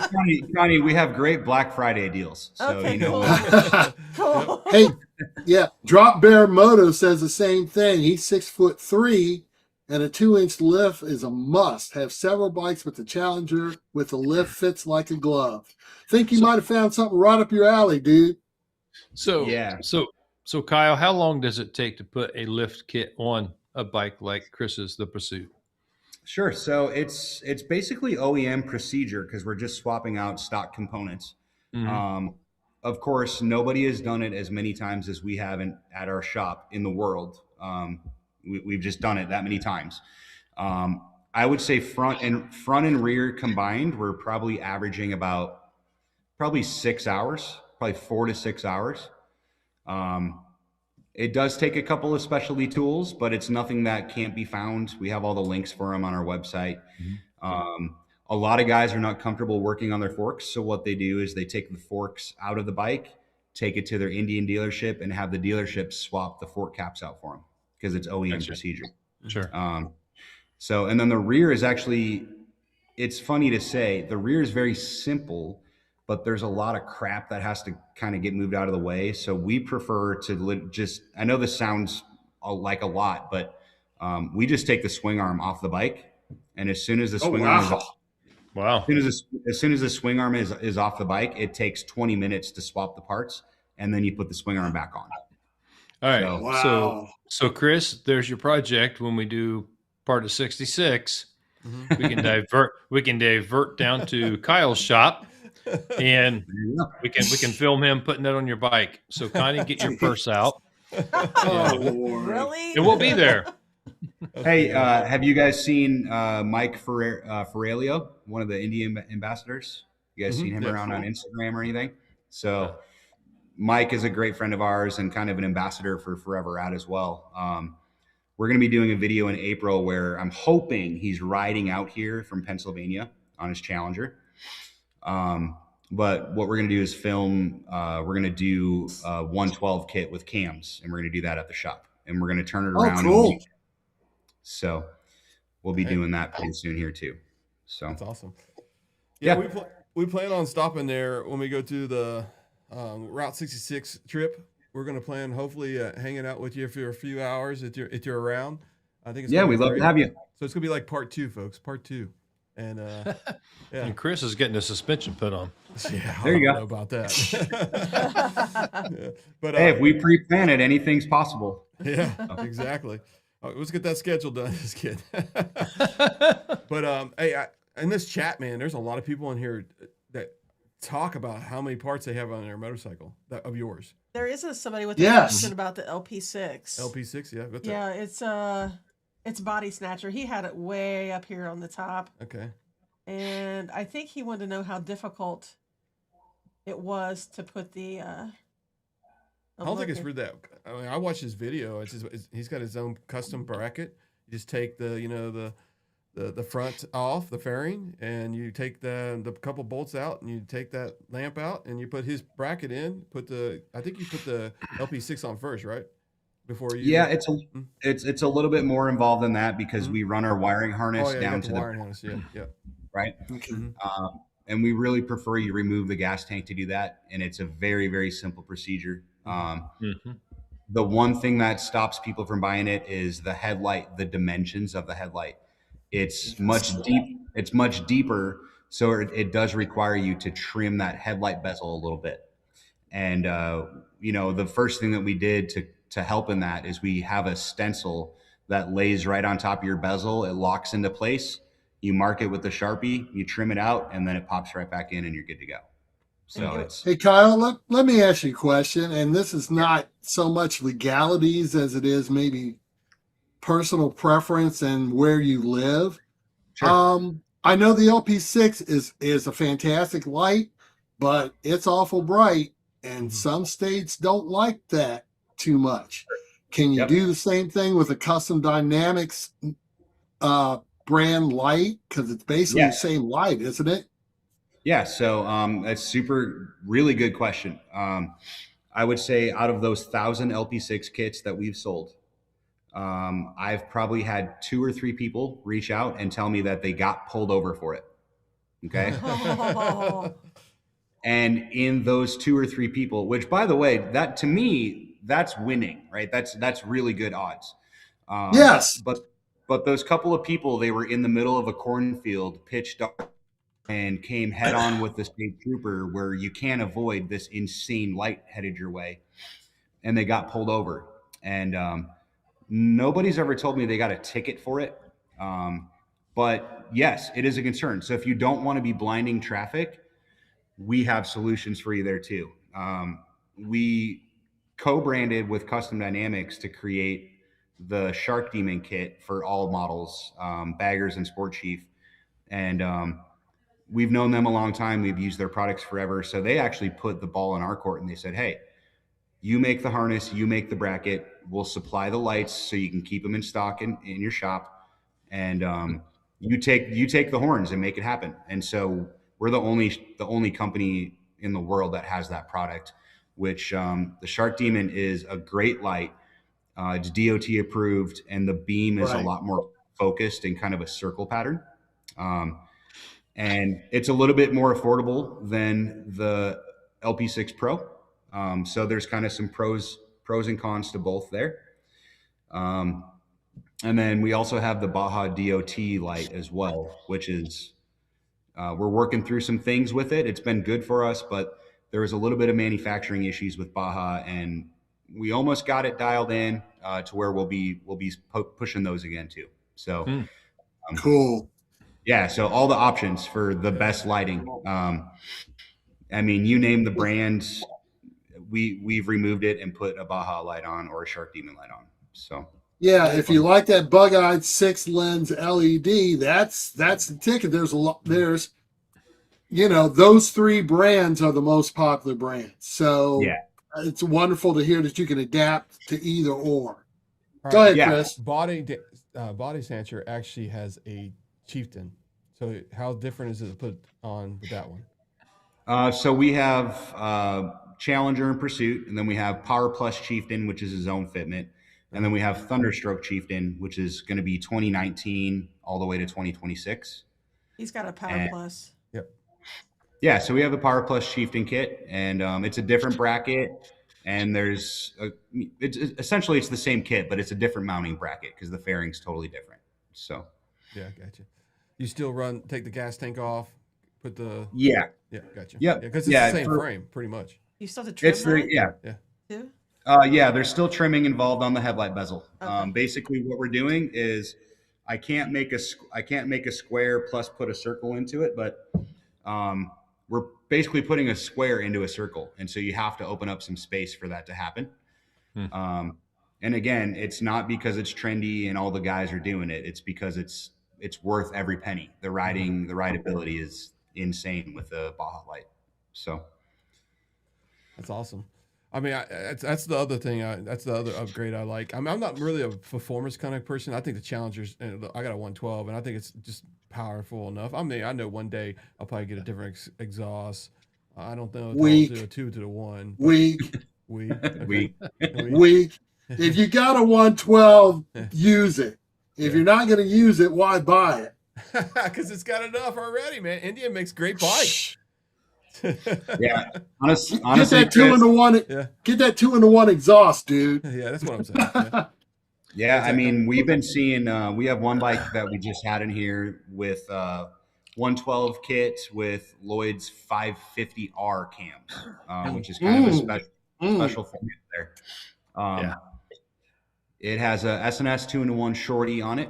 Connie, we have great Black Friday deals. So, Okay, cool. Hey, yeah, Drop Bear Moto says the same thing. He's 6'3", and a 2-inch lift is a must. Have several bikes with the Challenger with the lift fits like a glove. Think you might have found something right up your alley, dude. So Kyle, how long does it take to put a lift kit on a bike like Chris's the Pursuit? Sure. So it's basically OEM procedure because we're just swapping out stock components. of course, nobody has done it as many times as we haven't at our shop in the world. We've just done it that many times. I would say front and rear combined, we're probably averaging about 6 hours, probably 4 to 6 hours. It does take a couple of specialty tools, but it's nothing that can't be found. We have all the links for them on our website. A lot of guys are not comfortable working on their forks. So what they do is they take the forks out of the bike, take it to their Indian dealership, and have the dealership swap the fork caps out for them because it's OEM procedure. Sure. So, and then the rear is actually, it's funny to say, the rear is very simple, but there's a lot of crap that has to kind of get moved out of the way. So we prefer to just, I know this sounds like a lot, but we just take the swing arm off the bike. And as soon as the swing arm is off, as soon as the swing arm is off the bike, it takes 20 minutes to swap the parts, and then you put the swing arm back on. All right. So Chris, there's your project. When we do part of 66, we can divert down to Kyle's shop, and we can film him putting that on your bike. So kind of get your purse out. Really? And we'll be there. Hey, have you guys seen Mike Ferralio, one of the Indian ambassadors? You guys seen him around on Instagram or anything? So Mike is a great friend of ours and kind of an ambassador for Forever Rad as well. We're going to be doing a video in April where I'm hoping he's riding out here from Pennsylvania on his Challenger. But what we're going to do is film, we're going to do a 112 kit with cams, and we're going to do that at the shop. And we're going to turn it around. Cool. So we'll be doing that pretty soon here too. So that's awesome. Yeah. We plan on stopping there when we go to the Route 66 trip. We're going to plan hopefully hanging out with you for a few hours if you're around. I think it's we'd love to have you. So it's going to be like part 2, folks. Part 2. And And Chris is getting a suspension put on. Yeah, there you I go. don't know about that. But hey, if we pre-plan it, anything's possible. Yeah, exactly. Let's get that schedule done. Just kidding. But hey, in this chat, man, there's a lot of people in here that talk about how many parts they have on their motorcycle of yours. There is somebody with a question about the LP6. LP6, yeah. What's yeah, it's Body Snatcher. He had it way up here on the top. Okay. And I think he wanted to know how difficult it was to put the. I don't think it's really that. I mean, I watched his video. He's got his own custom bracket. You just take the front off, the fairing, and you take the couple bolts out, and you take that lamp out, and you put his bracket in. I think you put the LP6 on first, right? Before you. Yeah, it's a little bit more involved than that because we run our wiring harness down to the wiring harness. Yeah. Right. And we really prefer you remove the gas tank to do that, and it's a very, very simple procedure. The one thing that stops people from buying it is the headlight, the dimensions of the headlight. It's much deeper, so it does require you to trim that headlight bezel a little bit. And the first thing that we did to help in that is we have a stencil that lays right on top of your bezel. It locks into place. You mark it with the Sharpie, you trim it out, and then it pops right back in, and you're good to go. So Hey, Kyle, let me ask you a question, and this is not so much legalities as it is maybe personal preference and where you live. Sure. I know the LP6 is a fantastic light, but it's awful bright, and some states don't like that too much. Can you do the same thing with a Custom Dynamics brand light? Because it's basically the same light, isn't it? Yeah, so that's really good question. I would say out of those 1,000 LP6 kits that we've sold, I've probably had 2 or 3 people reach out and tell me that they got pulled over for it. Okay. And in those 2 or 3 people, which by the way, that to me, that's winning, right? That's really good odds. Yes. But those couple of people, they were in the middle of a cornfield, pitch dark, and came head on with the state trooper where you can't avoid this insane light headed your way. And they got pulled over. And nobody's ever told me they got a ticket for it. But yes, it is a concern. So if you don't want to be blinding traffic, we have solutions for you there too. We co-branded with Custom Dynamics to create the Shark Demon kit for all models, baggers and Sport Chief. And we've known them a long time. We've used their products forever. So they actually put the ball in our court and they said, hey, you make the harness, you make the bracket, we'll supply the lights so you can keep them in stock in your shop. And you take the horns and make it happen. And so we're the only company in the world that has that product, which the Shark Demon is a great light. It's DOT approved, and the beam is a lot more focused in kind of a circle pattern. And it's a little bit more affordable than the LP6 Pro. So there's kind of some pros and cons to both there. And then we also have the Baja DOT light as well, which is, we're working through some things with it. It's been good for us, but there was a little bit of manufacturing issues with Baja, and we almost got it dialed in to where we'll be pushing those again too. So cool. Yeah. So all the options for the best lighting. I mean, you name the brands, we've removed it and put a Baja light on or a Shark Demon light on. So yeah, if you like that bug-eyed 6-lens LED, that's the ticket. There's a lot. There's, those 3 brands are the most popular brands. So yeah, it's wonderful to hear that you can adapt to either or. Go ahead, Chris. Body Sancher actually has a Chieftain. So how different is it to put on with that one? So we have Challenger and Pursuit, and then we have Power Plus Chieftain, which is his own fitment. And then we have Thunderstroke Chieftain, which is going to be 2019 all the way to 2026. He's got a Power Plus. Yep. Yeah, so we have the Power Plus Chieftain kit, and it's a different bracket. And it's essentially the same kit, but it's a different mounting bracket because the fairing's totally different. So yeah, gotcha. You still take the gas tank off, put the yeah, gotcha. Yeah, because it's the same frame pretty much. You still have to trim too? Yeah, there's still trimming involved on the headlight bezel. Okay. Basically, what we're doing is I can't make a square plus put a circle into it, but we're basically putting a square into a circle, and so you have to open up some space for that to happen. And again, it's not because it's trendy and all the guys are doing it. It's because it's worth every penny. The rideability is insane with the Baja light. So that's awesome. I mean, that's the other thing. That's the other upgrade I like. I mean, I'm not really a performance kind of person. I think the Challengers, I got a 112, and I think it's just powerful enough. I mean, I know one day I'll probably get a different exhaust. I don't know if I'll do a 2 to the 1. Weak. If you got a 112, use it. If you're not going to use it, why buy it? Because it's got enough already, man. India makes great bikes. Yeah, honestly, get that 2-in-1. Yeah. Get that 2-in-1 exhaust, dude. Yeah, that's what I'm saying. Yeah, I mean, we've been seeing. We have one bike that we just had in here with 112 kit with Lloyd's 550R cams, which is kind of a special thing there. It has a S&S 2-in-1 shorty on it,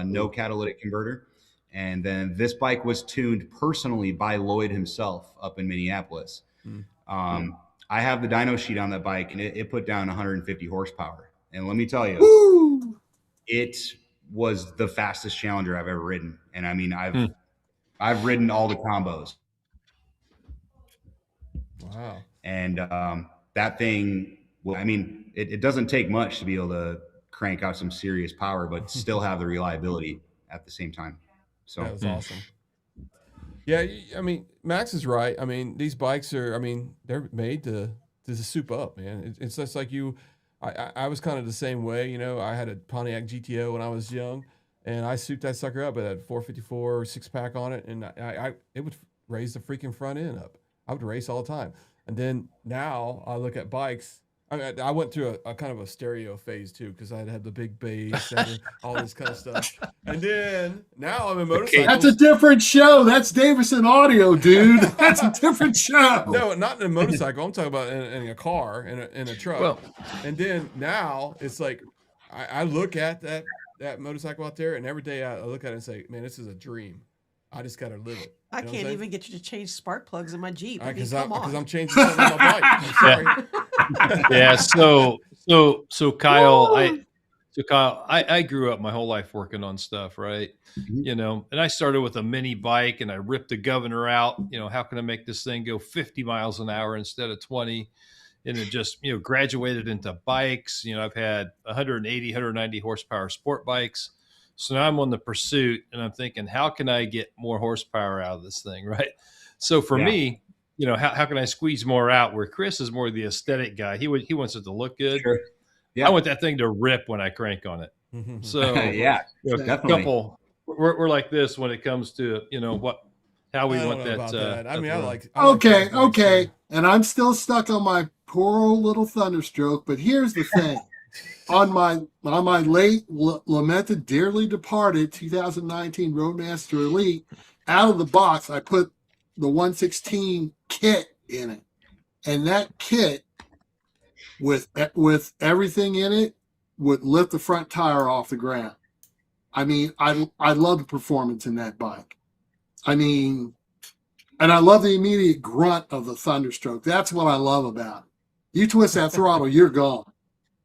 no catalytic converter. And then this bike was tuned personally by Lloyd himself up in Minneapolis. I have the dyno sheet on that bike, and it put down 150 horsepower. And let me tell you, it was the fastest Challenger I've ever ridden. And I mean, I've ridden all the combos. Wow. And that thing, well, I mean, it doesn't take much to be able to crank out some serious power, but still have the reliability at the same time. So that was awesome. Yeah, I mean, Max is right. I mean, these bikes are, they're made to soup up, man. It's just like I was kind of the same way, I had a Pontiac GTO when I was young, and I souped that sucker up. It had 454 6-pack on it, and it would raise the freaking front end up. I would race all the time. And then now I look at bikes. I went through a kind of a stereo phase too, because I had the big bass and all this kind of stuff. And then now I'm in motorcycles. That's a different show. That's Davison Audio, dude. That's a different show. No, not in a motorcycle. I'm talking about in a car, in a truck. Well, and then now it's like I look at that motorcycle out there, and every day I look at it and say, man, this is a dream. I just got to live it. I can't even get you to change spark plugs in my Jeep. I mean, Because come on. I'm changing something on my bike. I'm sorry. Yeah. So Kyle, I grew up my whole life working on stuff, right? Mhm. And I started with a mini bike and I ripped the governor out. How can I make this thing go 50 miles an hour instead of 20? And it just, graduated into bikes. I've had 180, 190 horsepower sport bikes. So now I'm on the pursuit and I'm thinking, how can I get more horsepower out of this thing? Right. So for Yeah. me, how can I squeeze more out, where Chris is more the aesthetic guy. He wants it to look good. Sure. Yeah. I want that thing to rip when I crank on it. So Yeah, a definitely. couple, we're like this when it comes to, how we I don't want know about that. that. I mean, I like Okay, those bikes, okay. too. And I'm still stuck on my poor old little Thunderstroke, but here's the thing. on my late lamented, dearly departed 2019 Roadmaster Elite, out of the box, I put the 116 kit in it. And that kit, with everything in it, would lift the front tire off the ground. I mean, I love the performance in that bike. I mean, and I love the immediate grunt of the Thunderstroke. That's what I love about it. You twist that throttle, you're gone.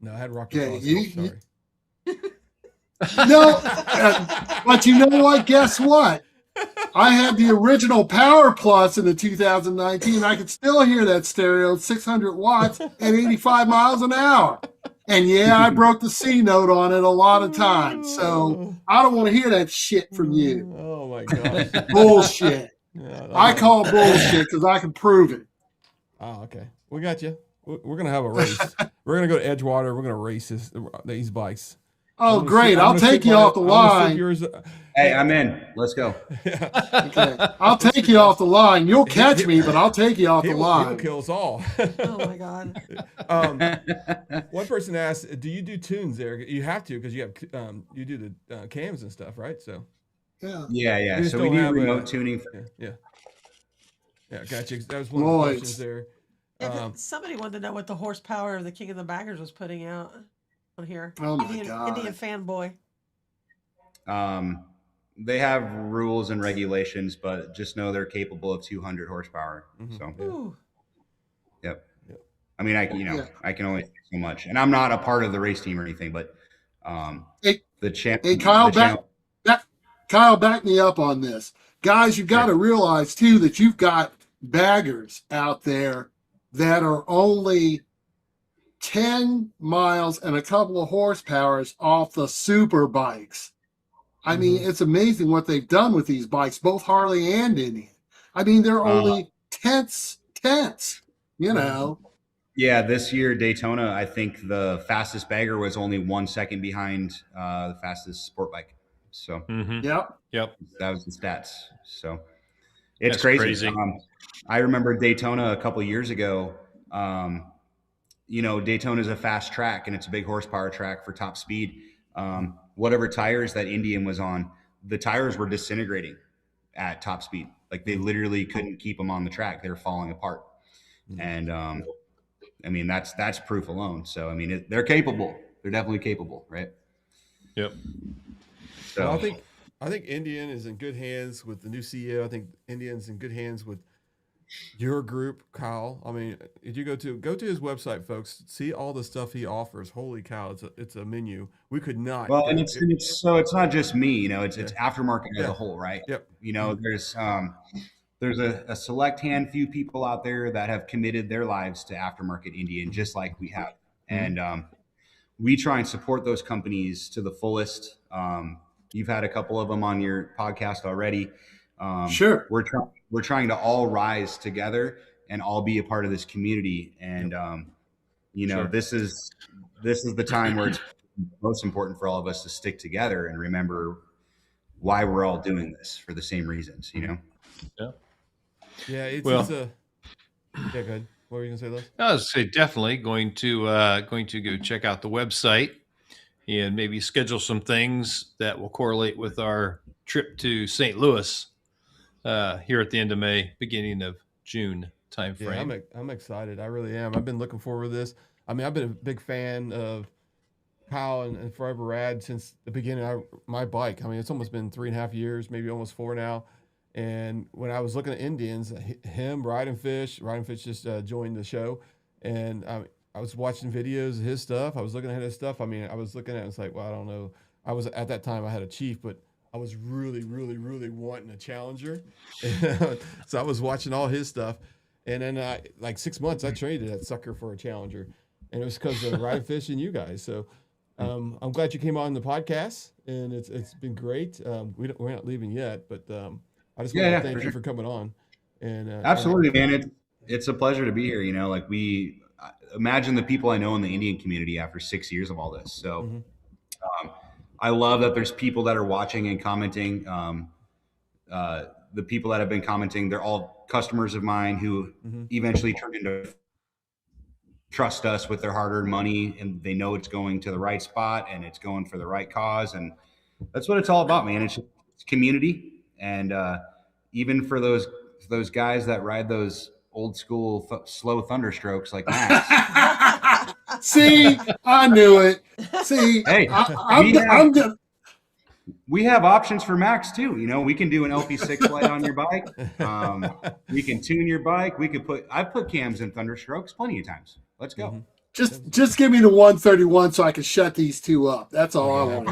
No, I had rock Okay, sorry. No, but you know what? Guess what? I had the original Power Plus in the 2019. I could still hear that stereo, 600 watts at 85 miles an hour. And yeah, I broke the C note on it a lot of times. So I don't want to hear that shit from you. Oh my gosh. Bullshit. Yeah, I call bullshit because I can prove it. Oh, okay. We got you. We're gonna have a race. We're gonna go to Edgewater. We're gonna race these bikes. Oh, great. I'll take you off the line. Hey, I'm in. Let's go. Okay. I'll take you off the line. You'll catch me, but I'll take you off the He'll line. kill us all. Oh my God. One person asked, "Do you do tunes there?" You have to, because you have you do the cams and stuff, right? So Yeah. just So we don't do have remote tuning. yeah. Gotcha. That was one of the questions there. Somebody wanted to know what the horsepower of the King of the Baggers was putting out on here. Oh my God. Indian fanboy. They have rules and regulations, but just know they're capable of 200 horsepower. Mhm. So, Ooh. yep. I mean, I can only say so much, and I'm not a part of the race team or anything, but the champ. Hey, Kyle, Kyle, back me up on this. Guys, you've got to realize, too, that you've got baggers out there that are only 10 miles and a couple of horsepowers off the super bikes. I mean, it's amazing what they've done with these bikes, both Harley and Indian. I mean, they're only tenths, you know. Yeah, this year Daytona, I think the fastest bagger was only 1 second behind the fastest sport bike. So Yep. that was the stats. So it's That's crazy. crazy. I remember Daytona a couple of years ago. Daytona is a fast track and it's a big horsepower track for top speed. Whatever tires that Indian was on, the tires were disintegrating at top speed. Like they literally couldn't keep them on the track. They were falling apart. And I mean, that's proof alone. So, I mean, they're capable. They're definitely capable, right? Yep. So Well, I think Indian is in good hands with the new CEO. I think Indian's in good hands with your group, Kyle. I mean, if you go to his website, folks, see all the stuff he offers. Holy cow, it's a menu. We could not. Well, and it's not just me, it's aftermarket as a whole, right? Yep. There's a select few people out there that have committed their lives to aftermarket Indian, just like we have. And we try and support those companies to the fullest. You've had a couple of them on your podcast already. Sure. We're trying to all rise together and all be a part of this community. And, this is the time where it's most important for all of us to stick together and remember why we're all doing this for the same reasons, Yeah. Yeah, Well- go ahead. What were you gonna say, Les? I was say definitely going to go check out the website and maybe schedule some things that will correlate with our trip to St. Louis here at the end of May, beginning of June timeframe. Yeah, I'm excited. I really am. I've been looking forward to this. I mean, I've been a big fan of Kyle and Forever Rad since the beginning of my bike. I mean, it's almost been 3.5 years, maybe almost 4 now. And when I was looking at Indians, him, Riding Fish just joined the show, and I was watching videos of his stuff. I was looking at his stuff. I mean, I was looking at it, it's like, well, I don't know. I was at that time I had a Chief, but I was really, really, really wanting a Challenger. So I was watching all his stuff, and then like 6 months I traded that sucker for a Challenger, and it was because of Riding Fish and you guys. So I'm glad you came on the podcast, and it's been great. We're not leaving yet, but I just want to thank you for coming on. And absolutely, man. It's a pleasure to be here. You know, like imagine the people I know in the Indian community after 6 years of all this. So I love that there's people that are watching and commenting. The people that have been commenting, they're all customers of mine who eventually turned into trust us with their hard-earned money, and they know it's going to the right spot and it's going for the right cause. And that's what it's all about, man. It's community. And even for those guys that ride those old school slow thunderstrokes like Max. See, I knew it. See, hey, I'm good. We have options for Max too. You know, we can do an LP6 light on your bike. We can tune your bike. I've put cams in thunderstrokes plenty of times. Let's go. Just give me the 131 so I can shut these two up. That's all I want.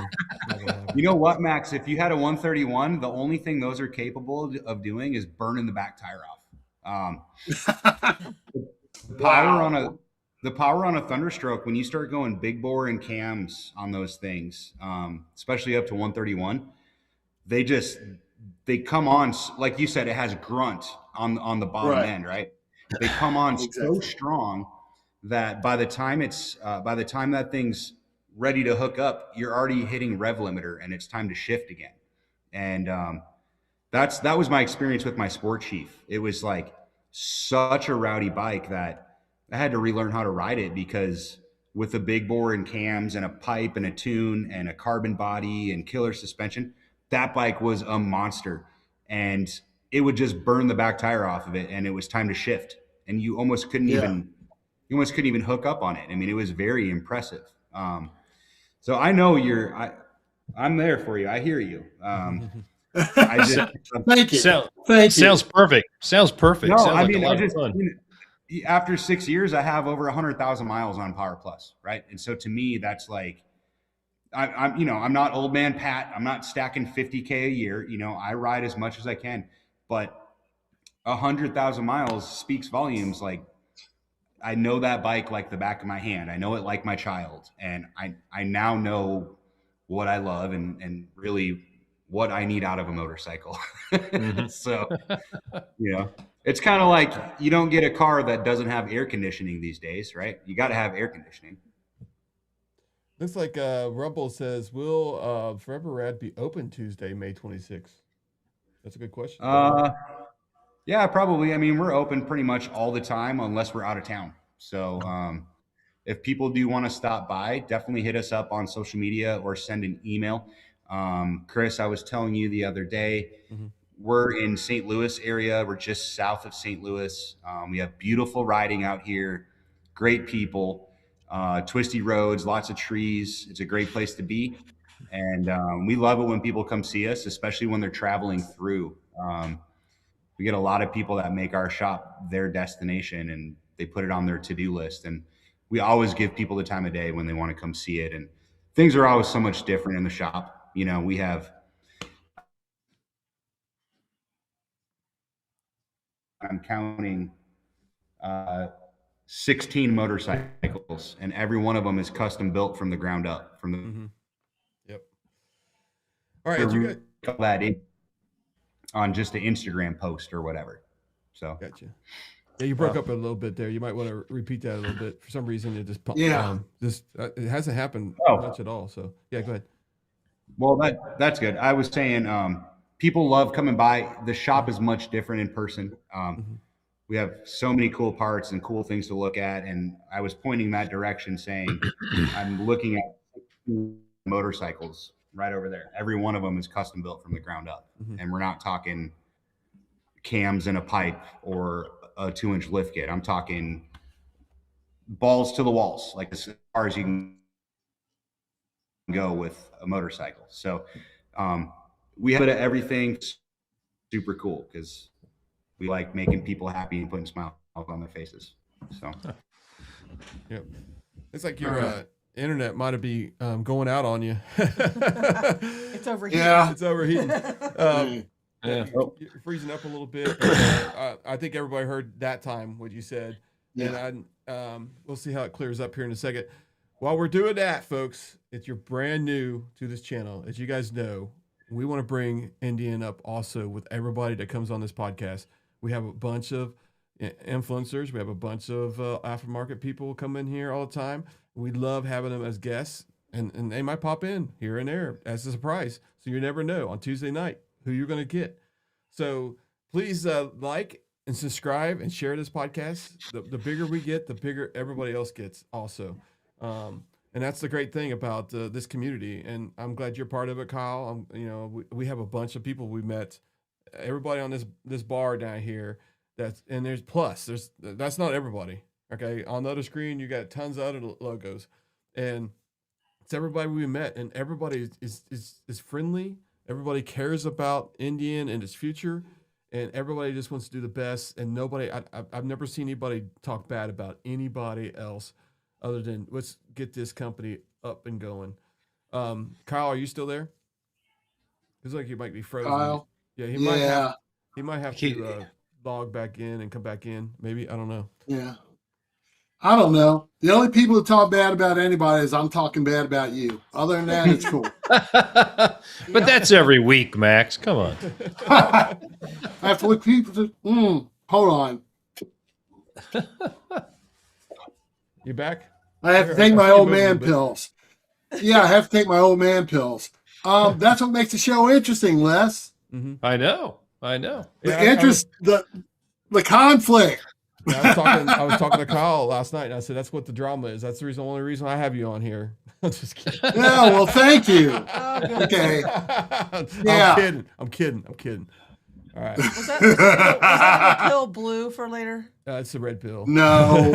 You know what, Max? If you had a 131, the only thing those are capable of doing is burning the back tire off. The power on a thunderstroke, when you start going big bore and cams on those things, especially up to 131, they come on, like you said, it has grunt on the bottom end, right? They come on so strong that by the time that thing's ready to hook up, you're already hitting rev limiter and it's time to shift again. And that was my experience with my Sport Chief. It was like such a rowdy bike that I had to relearn how to ride it, because with a big bore and cams and a pipe and a tune and a carbon body and killer suspension, that bike was a monster, and it would just burn the back tire off of it, and it was time to shift, and you almost couldn't even hook up on it. I mean, it was very impressive. So I know I'm there for you. I hear you. Thank you. Thank you. Sounds perfect. Sounds perfect. No, Sounds I like mean, a lot of fun. After 6 years, I have over 100,000 miles on Power Plus, right? And so to me, that's like, I'm not old man Pat. I'm not stacking 50K a year. You know, I ride as much as I can, but 100,000 miles speaks volumes. Like, I know that bike like the back of my hand. I know it like my child, and I now know what I love and really what I need out of a motorcycle. So, you know, it's kind of like you don't get a car that doesn't have air conditioning these days, right? You got to have air conditioning. Looks like Rumble says, will Forever Rad be open Tuesday, May 26th? That's a good question. Yeah, probably. I mean, we're open pretty much all the time unless we're out of town. So if people do want to stop by, definitely hit us up on social media or send an email. Chris, I was telling you the other day, we're in St. Louis area. We're just south of St. Louis. We have beautiful riding out here, great people, twisty roads, lots of trees. It's a great place to be. And we love it when people come see us, especially when they're traveling through. We get a lot of people that make our shop their destination, and they put it on their to-do list. And we always give people the time of day when they want to come see it. And things are always so much different in the shop. You know, we have, I'm counting 16 motorcycles, and every one of them is custom built from the ground up. From the Yep. All right, you got that in on just an Instagram post or whatever. So gotcha. Yeah, you broke up a little bit there. You might want to repeat that a little bit. For some reason, it just it hasn't happened much at all. So yeah, go ahead. Well, that's good. I was saying, people love coming by. The shop is much different in person. We have so many cool parts and cool things to look at. And I was pointing that direction, saying, I'm looking at motorcycles right over there. Every one of them is custom built from the ground up. And we're not talking cams in a pipe or a 2-inch lift kit. I'm talking balls to the walls, like as far as you can go with a motorcycle. So we have a bit of everything. super cool because we like making people happy and putting smiles on their faces. So, Yep. It's like your internet might be going out on you. It's overheating. Yeah. It's overheating. Yeah. You're freezing up a little bit. I think everybody heard that time what you said. Yeah. And we'll see how it clears up here in a second. While we're doing that, folks, if you're brand new to this channel, as you guys know, we want to bring Indian up also with everybody that comes on this podcast. We have a bunch of influencers. We have a bunch of aftermarket people come in here all the time. We love having them as guests, and they might pop in here and there as a surprise. So you never know on Tuesday night who you're going to get. So please like and subscribe and share this podcast. The bigger we get, the bigger everybody else gets also. And that's the great thing about this community. And I'm glad you're part of it, Kyle. We have a bunch of people we met. Everybody on this bar down here. That's not everybody. Okay, on the other screen you got tons of other logos, and it's everybody we met, and everybody is friendly. Everybody cares about Indian and its future, and everybody just wants to do the best. And I've never seen anybody talk bad about anybody else, other than let's get this company up and going. Kyle, are you still there? It's like you might be frozen. Kyle? Yeah, he might have to log back in and come back in. Maybe, I don't know. Yeah. I don't know. The only people who talk bad about anybody is I'm talking bad about you. Other than that, it's cool. But that's every week, Max. Come on. I have to look people to, hold on. You back? I have to take my old man pills. Yeah, I have to take my old man pills. That's what makes the show interesting, Les. Mm-hmm. I know. The interest, the conflict. Yeah, I was talking to Kyle last night, and I said that's what the drama is. That's the only reason I have you on here. I'm just kidding. Yeah, well, thank you. Okay. Yeah. I'm kidding. All right. Was that a pill blue for later? It's the red pill. No.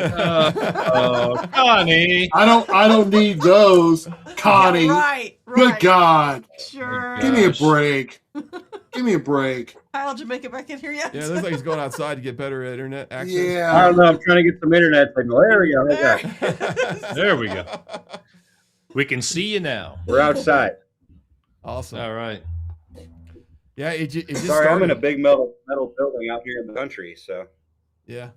Connie. I don't need those, Connie. Yeah, right. Good God. Sure. Give me a break. Give me a break. Kyle, did you make it back in here yet? Yeah, it looks like he's going outside to get better internet access. Yeah. I don't know. I'm trying to get some internet signal. There we go. Okay. There we go. We can see you now. We're outside. Awesome. All right. Yeah, it just sorry, started. I'm in a big metal building out here in the country. So, Yeah,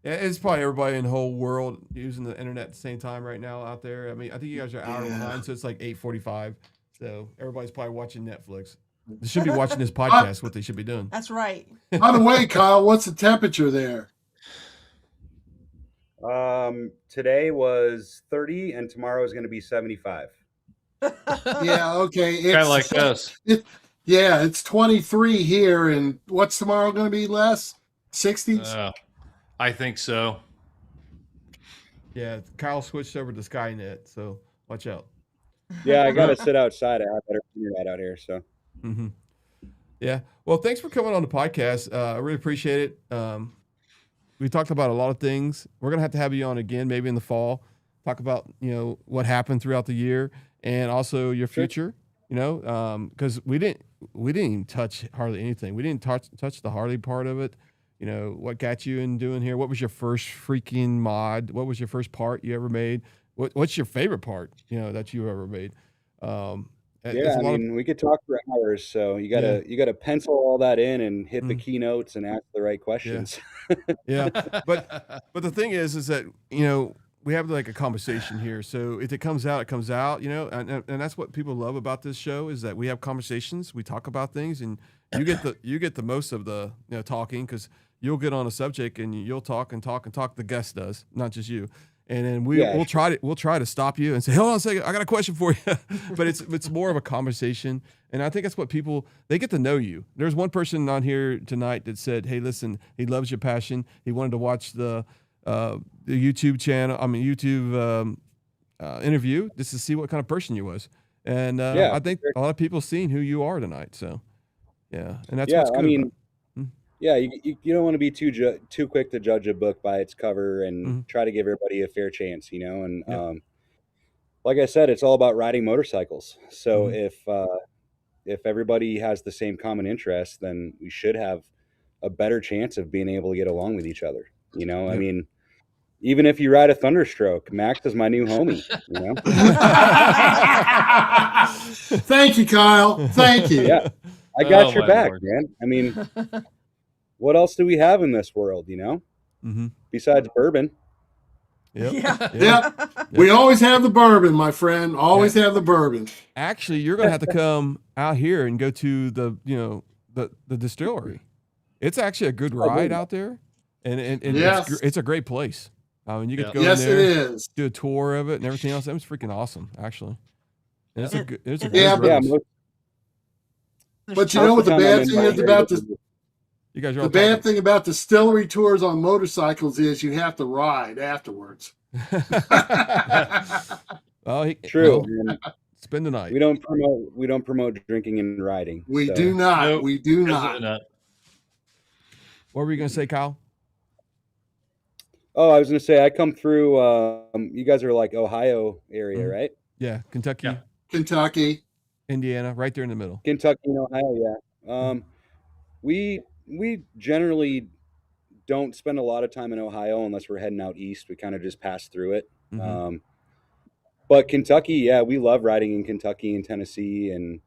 it's probably everybody in the whole world using the internet at the same time right now out there. I mean, I think you guys are an hour behind, so it's like 8:45. So everybody's probably watching Netflix. They should be watching this podcast. What they should be doing. That's right. By the way, Kyle, what's the temperature there? today was 30 and tomorrow is going to be 75. Yeah, okay. Kind of like us. Yeah, it's 23 here, and what's tomorrow going to be, Les? 60s? I think so. Yeah, Kyle switched over to Skynet, so watch out. Yeah, I got to sit outside. I have better internet out here. So, Yeah. Well, thanks for coming on the podcast. I really appreciate it. We talked about a lot of things. We're gonna have to have you on again, maybe in the fall. Talk about what happened throughout the year and also your future. Because we didn't even touch hardly anything. We didn't touch the Harley part of it. What got you in doing here? What was your first freaking mod? What was your first part you ever made? What's your favorite part that you ever made? yeah, I mean, we could talk for hours. So you gotta pencil all that in and hit the keynotes and ask the right questions. Yeah, but the thing is that we have like a conversation here. So if it comes out, it comes out. And that's what people love about this show is that we have conversations. We talk about things, and you get the most of the talking because you'll get on a subject and you'll talk and talk and talk. The guest does, not just you. And then we'll try to stop you and say, hold on a second, I got a question for you. But it's more of a conversation. And I think that's what they get to know you. There's one person on here tonight that said, hey, listen, he loves your passion. He wanted to watch the YouTube channel, YouTube interview just to see what kind of person you was. And I think a lot of people seen who you are tonight. So, yeah. And that's what's good. Yeah, you don't want to be too quick to judge a book by its cover and try to give everybody a fair chance, And like I said, it's all about riding motorcycles. So if if everybody has the same common interest, then we should have a better chance of being able to get along with each other. You know, I mean, even if you ride a Thunderstroke, Max is my new homie, you know? Thank you, Kyle. Thank you. Yeah. I got Oh, your my back, Lord. man. I mean, what else do we have in this world, you know? Mm-hmm. Besides bourbon. Yep. Yeah. Yep. We always have the bourbon, my friend. Always have the bourbon. Actually, you're gonna have to come out here and go to the the distillery. It's actually a good ride out there, and Yes. it's a great place. I mean, you get to go Yes, in there, it is. do a tour of it and everything else. That was freaking awesome, actually. And it's a good, it's a Yeah, great Yeah, race. But you know what the bad thing is about this? You guys are The all bad thing about distillery tours on motorcycles is you have to ride afterwards. Well, True. well, spend the night. We don't promote drinking and riding. We so. do not. Nope. We do Absolutely not. not. What were you gonna say, Kyle? Oh, I was going to say, I come through, you guys are like Ohio area, Mhm. right? Yeah, Kentucky, Yeah. Kentucky. Indiana, right there in the middle. Kentucky and Ohio, yeah. We generally don't spend a lot of time in Ohio unless we're heading out east. We kind of just pass through it. Mhm. But Kentucky, yeah, we love riding in Kentucky and Tennessee and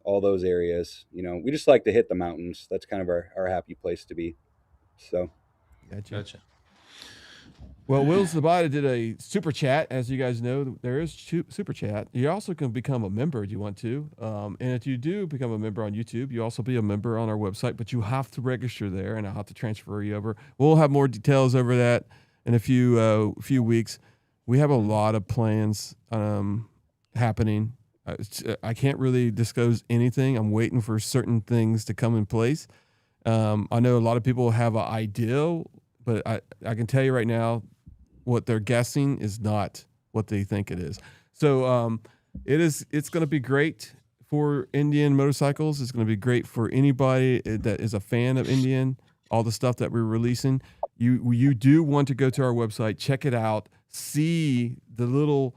all those areas. You know, we just like to hit the mountains. That's kind of our happy place to be. So, Gotcha. Well, Will's Zabata did a super chat. As you guys know, there is super chat. You also can become a member if you want to. And if you do become a member on YouTube, you also be a member on our website, but you have to register there, and I'll have to transfer you over. We'll have more details over that in a few weeks. We have a lot of plans happening. I can't really disclose anything. I'm waiting for certain things to come in place. I know a lot of people have an idea, but I can tell you right now, what they're guessing is not what they think it is. So it's going to be great for Indian motorcycles. It's going to be great for anybody that is a fan of Indian, all the stuff that we're releasing. You do want to go to our website, check it out, see the little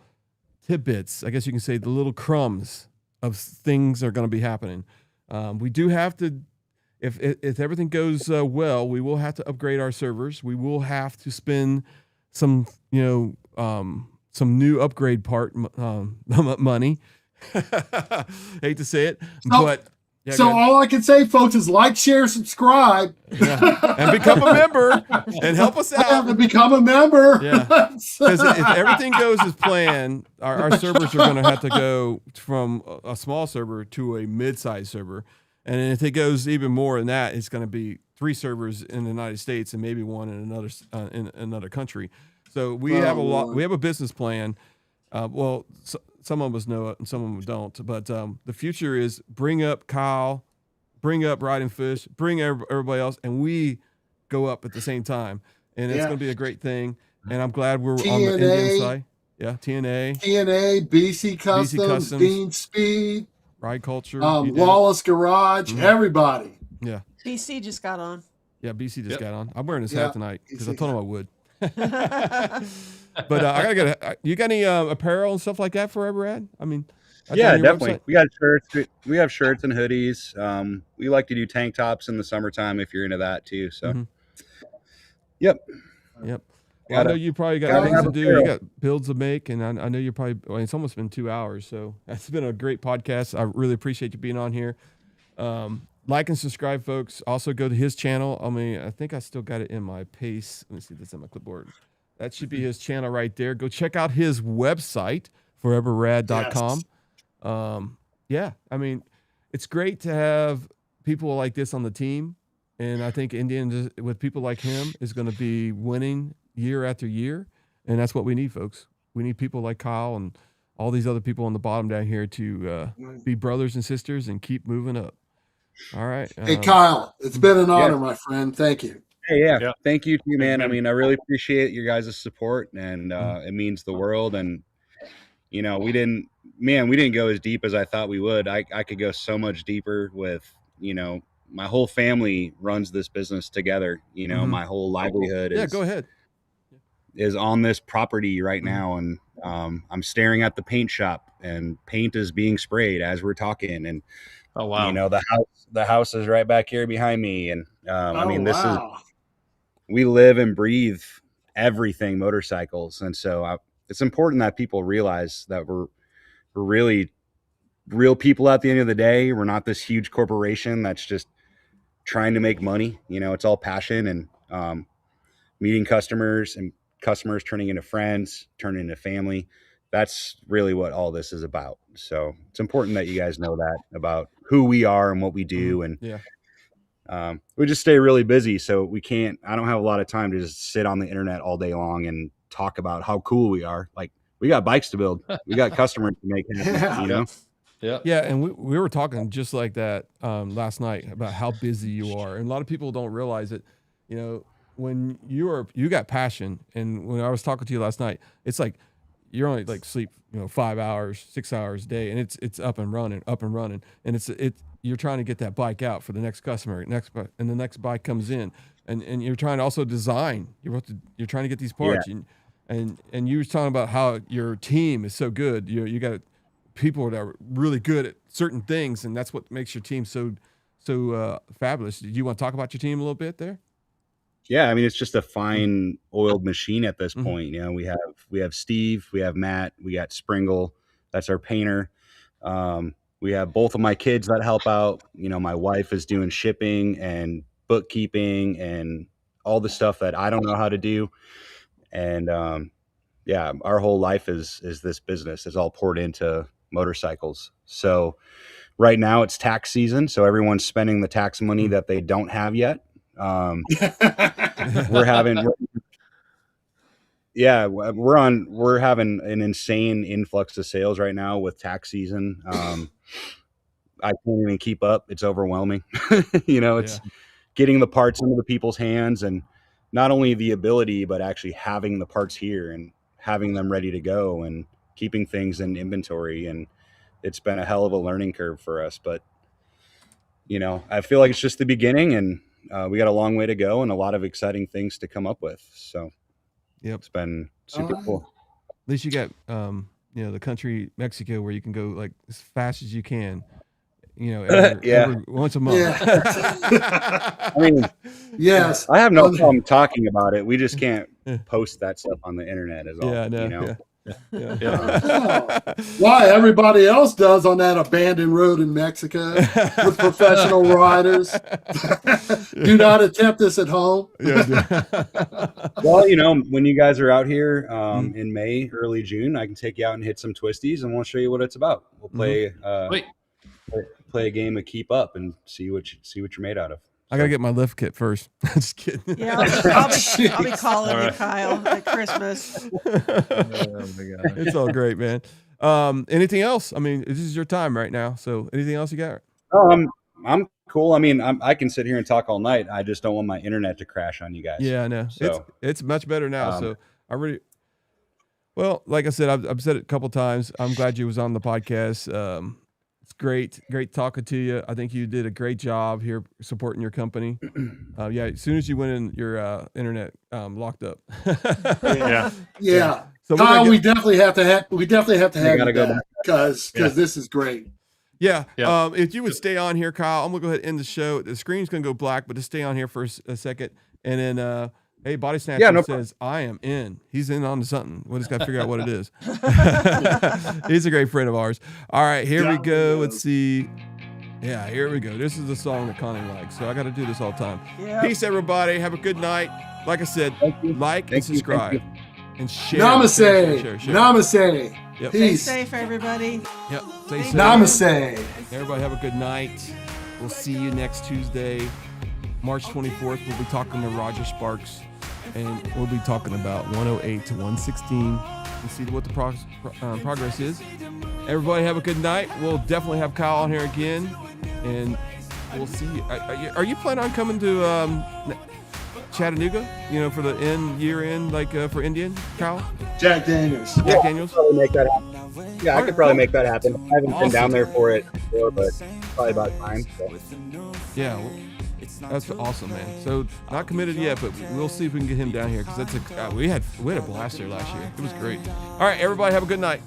tidbits, I guess you can say the little crumbs of things that are going to be happening. We do have to, if everything goes well, we will have to upgrade our servers. We will have to spend some new upgrade part money. Hate to say it, but yeah, so all I can say, folks, is like, share, subscribe, and become a member and help us out. and become a member. Yeah, because if everything goes as planned, our servers are going to have to go from a small server to a mid-sized server, and if it goes even more than that, it's going to be 3 servers in the United States and maybe 1 in another country. So we have a lot. We have a business plan. Some of us know it and some of them don't. But the future is bring up Kyle, bring up Ride and Fish, bring everybody else, and we go up at the same time. And it's going to be a great thing. And I'm glad we're on the Indian side. Yeah, TNA, BC Customs, Dean Speed, Ride Culture, Lawless Garage, everybody. Yeah. BC just got on. Yeah, BC just got on. I'm wearing his hat tonight because I told him I would. But I gotta get. You got any apparel and stuff like that for Forever Rad? I mean, yeah, definitely. Website? We got shirts. We have shirts and hoodies. We like to do tank tops in the summertime if you're into that too. So, Yep. Well, I know you probably got things to do. You got builds to make, and I know you're probably. Well, it's almost been 2 hours, so that's been a great podcast. I really appreciate you being on here. Like and subscribe, folks. Also go to his channel. I mean, I think I still got it in my pace. Let me see this on my clipboard. That should be his channel right there. Go check out his website, foreverrad.com. Yeah, I mean, it's great to have people like this on the team. And I think Indian, with people like him, is going to be winning year after year. And that's what we need, folks. We need people like Kyle and all these other people on the bottom down here to be brothers and sisters and keep moving up. All right. Hey, Kyle, it's been an honor, my friend. Thank you. Hey, yeah. Thank you, too, man. I mean, I really appreciate your guys' support, and it means the world. And, you know, we didn't go as deep as I thought we would. I could go so much deeper with, you know, my whole family runs this business together. You know, my whole livelihood is on this property right now. And I'm staring at the paint shop, and paint is being sprayed as we're talking. And Oh, wow. You know, the house is right back here behind me. And I mean, we live and breathe everything motorcycles. And so it's important that people realize that we're really real people at the end of the day. We're not this huge corporation that's just trying to make money. You know, it's all passion and meeting customers, and customers turning into friends, turning into family. That's really what all this is about. So it's important that you guys know that about who we are and what we do. And we just stay really busy. So I don't have a lot of time to just sit on the internet all day long and talk about how cool we are. Like, we got bikes to build. We got customers to make happen, you know? Yeah. And we were talking just like that last night about how busy you are. And a lot of people don't realize it. You know, when you got passion, and when I was talking to you last night, it's like you're only like sleep, 5 hours, 6 hours a day, and it's up and running. And you're trying to get that bike out for the next customer, and the next bike comes in, and you're trying to also design. You're trying to get these parts, and you were talking about how your team is so good. You got people that are really good at certain things, and that's what makes your team so fabulous. Do you want to talk about your team a little bit there? Yeah, I mean, it's just a fine oiled machine at this point. You know, we have Steve, we have Matt, we got Springle, that's our painter. We have both of my kids that help out. You know, my wife is doing shipping and bookkeeping and all the stuff that I don't know how to do. And our whole life is this business. It's all poured into motorcycles. So right now it's tax season, so everyone's spending the tax money that they don't have yet. We're having an insane influx of sales right now with tax season. I can't even keep up. It's overwhelming. It's getting the parts into the people's hands, and not only the ability, but actually having the parts here and having them ready to go and keeping things in inventory. And it's been a hell of a learning curve for us, but I feel like it's just the beginning, and we got a long way to go and a lot of exciting things to come up with. So it's been super cool. At least you got, the country, Mexico, where you can go like as fast as you can, every once a month. Yeah. I mean, yes, I have no problem talking about it. We just can't post that stuff on the internet as all. Why everybody else does on that abandoned road in Mexico with professional riders. Do not attempt this at home. Well, when you guys are out here in May, early June, I can take you out and hit some twisties, and we'll show you what it's about. We'll play a game of keep up and see what you're made out of. I gotta get my lift kit first. Just kidding. Yeah, I'll be calling you, Kyle, at Christmas. Oh my God. It's all great, man. Anything else? I mean, this is your time right now. So, anything else you got? Oh, I'm cool. I mean, I can sit here and talk all night. I just don't want my internet to crash on you guys. Yeah, I know. So, it's much better now. So like I said, I've said it a couple times. I'm glad you was on the podcast. Great talking to you. I think you did a great job here supporting your company. As soon as you went in, your internet locked up. Yeah. So Kyle, we definitely have to have you back because this is great. Yeah. If you would stay on here, Kyle, I'm gonna go ahead and end the show. The screen's gonna go black, but just stay on here for a second, and then hey, Body Snatcher says, I am in. He's in on something. We just got to figure out what it is. He's a great friend of ours. All right, here we go. Let's see. Yeah, here we go. This is the song that Connie likes, so I got to do this all the time. Yep. Peace, everybody. Have a good night. Like I said, like and subscribe and share. Namaste. Share. Namaste. Yep. Peace. Stay safe, everybody. Yep. Stay safe. Namaste. Everybody have a good night. We'll see you next Tuesday, March 24th. We'll be talking to Roger Sparks. And we'll be talking about 108 to 116 and see what the progress is. Everybody have a good night. We'll definitely have Kyle on here again, and we'll see you. Are you planning on coming to Chattanooga, for the year end, like for Indian, Kyle? Jack Daniels. Jack Daniels? Probably make that happen. Yeah, I could probably make that happen. I haven't been down there for it before, but probably about time. So. Yeah. Well, that's awesome, man. So not committed yet, but we'll see if we can get him down here because we had a blast there last year. It was great. All right, everybody have a good night.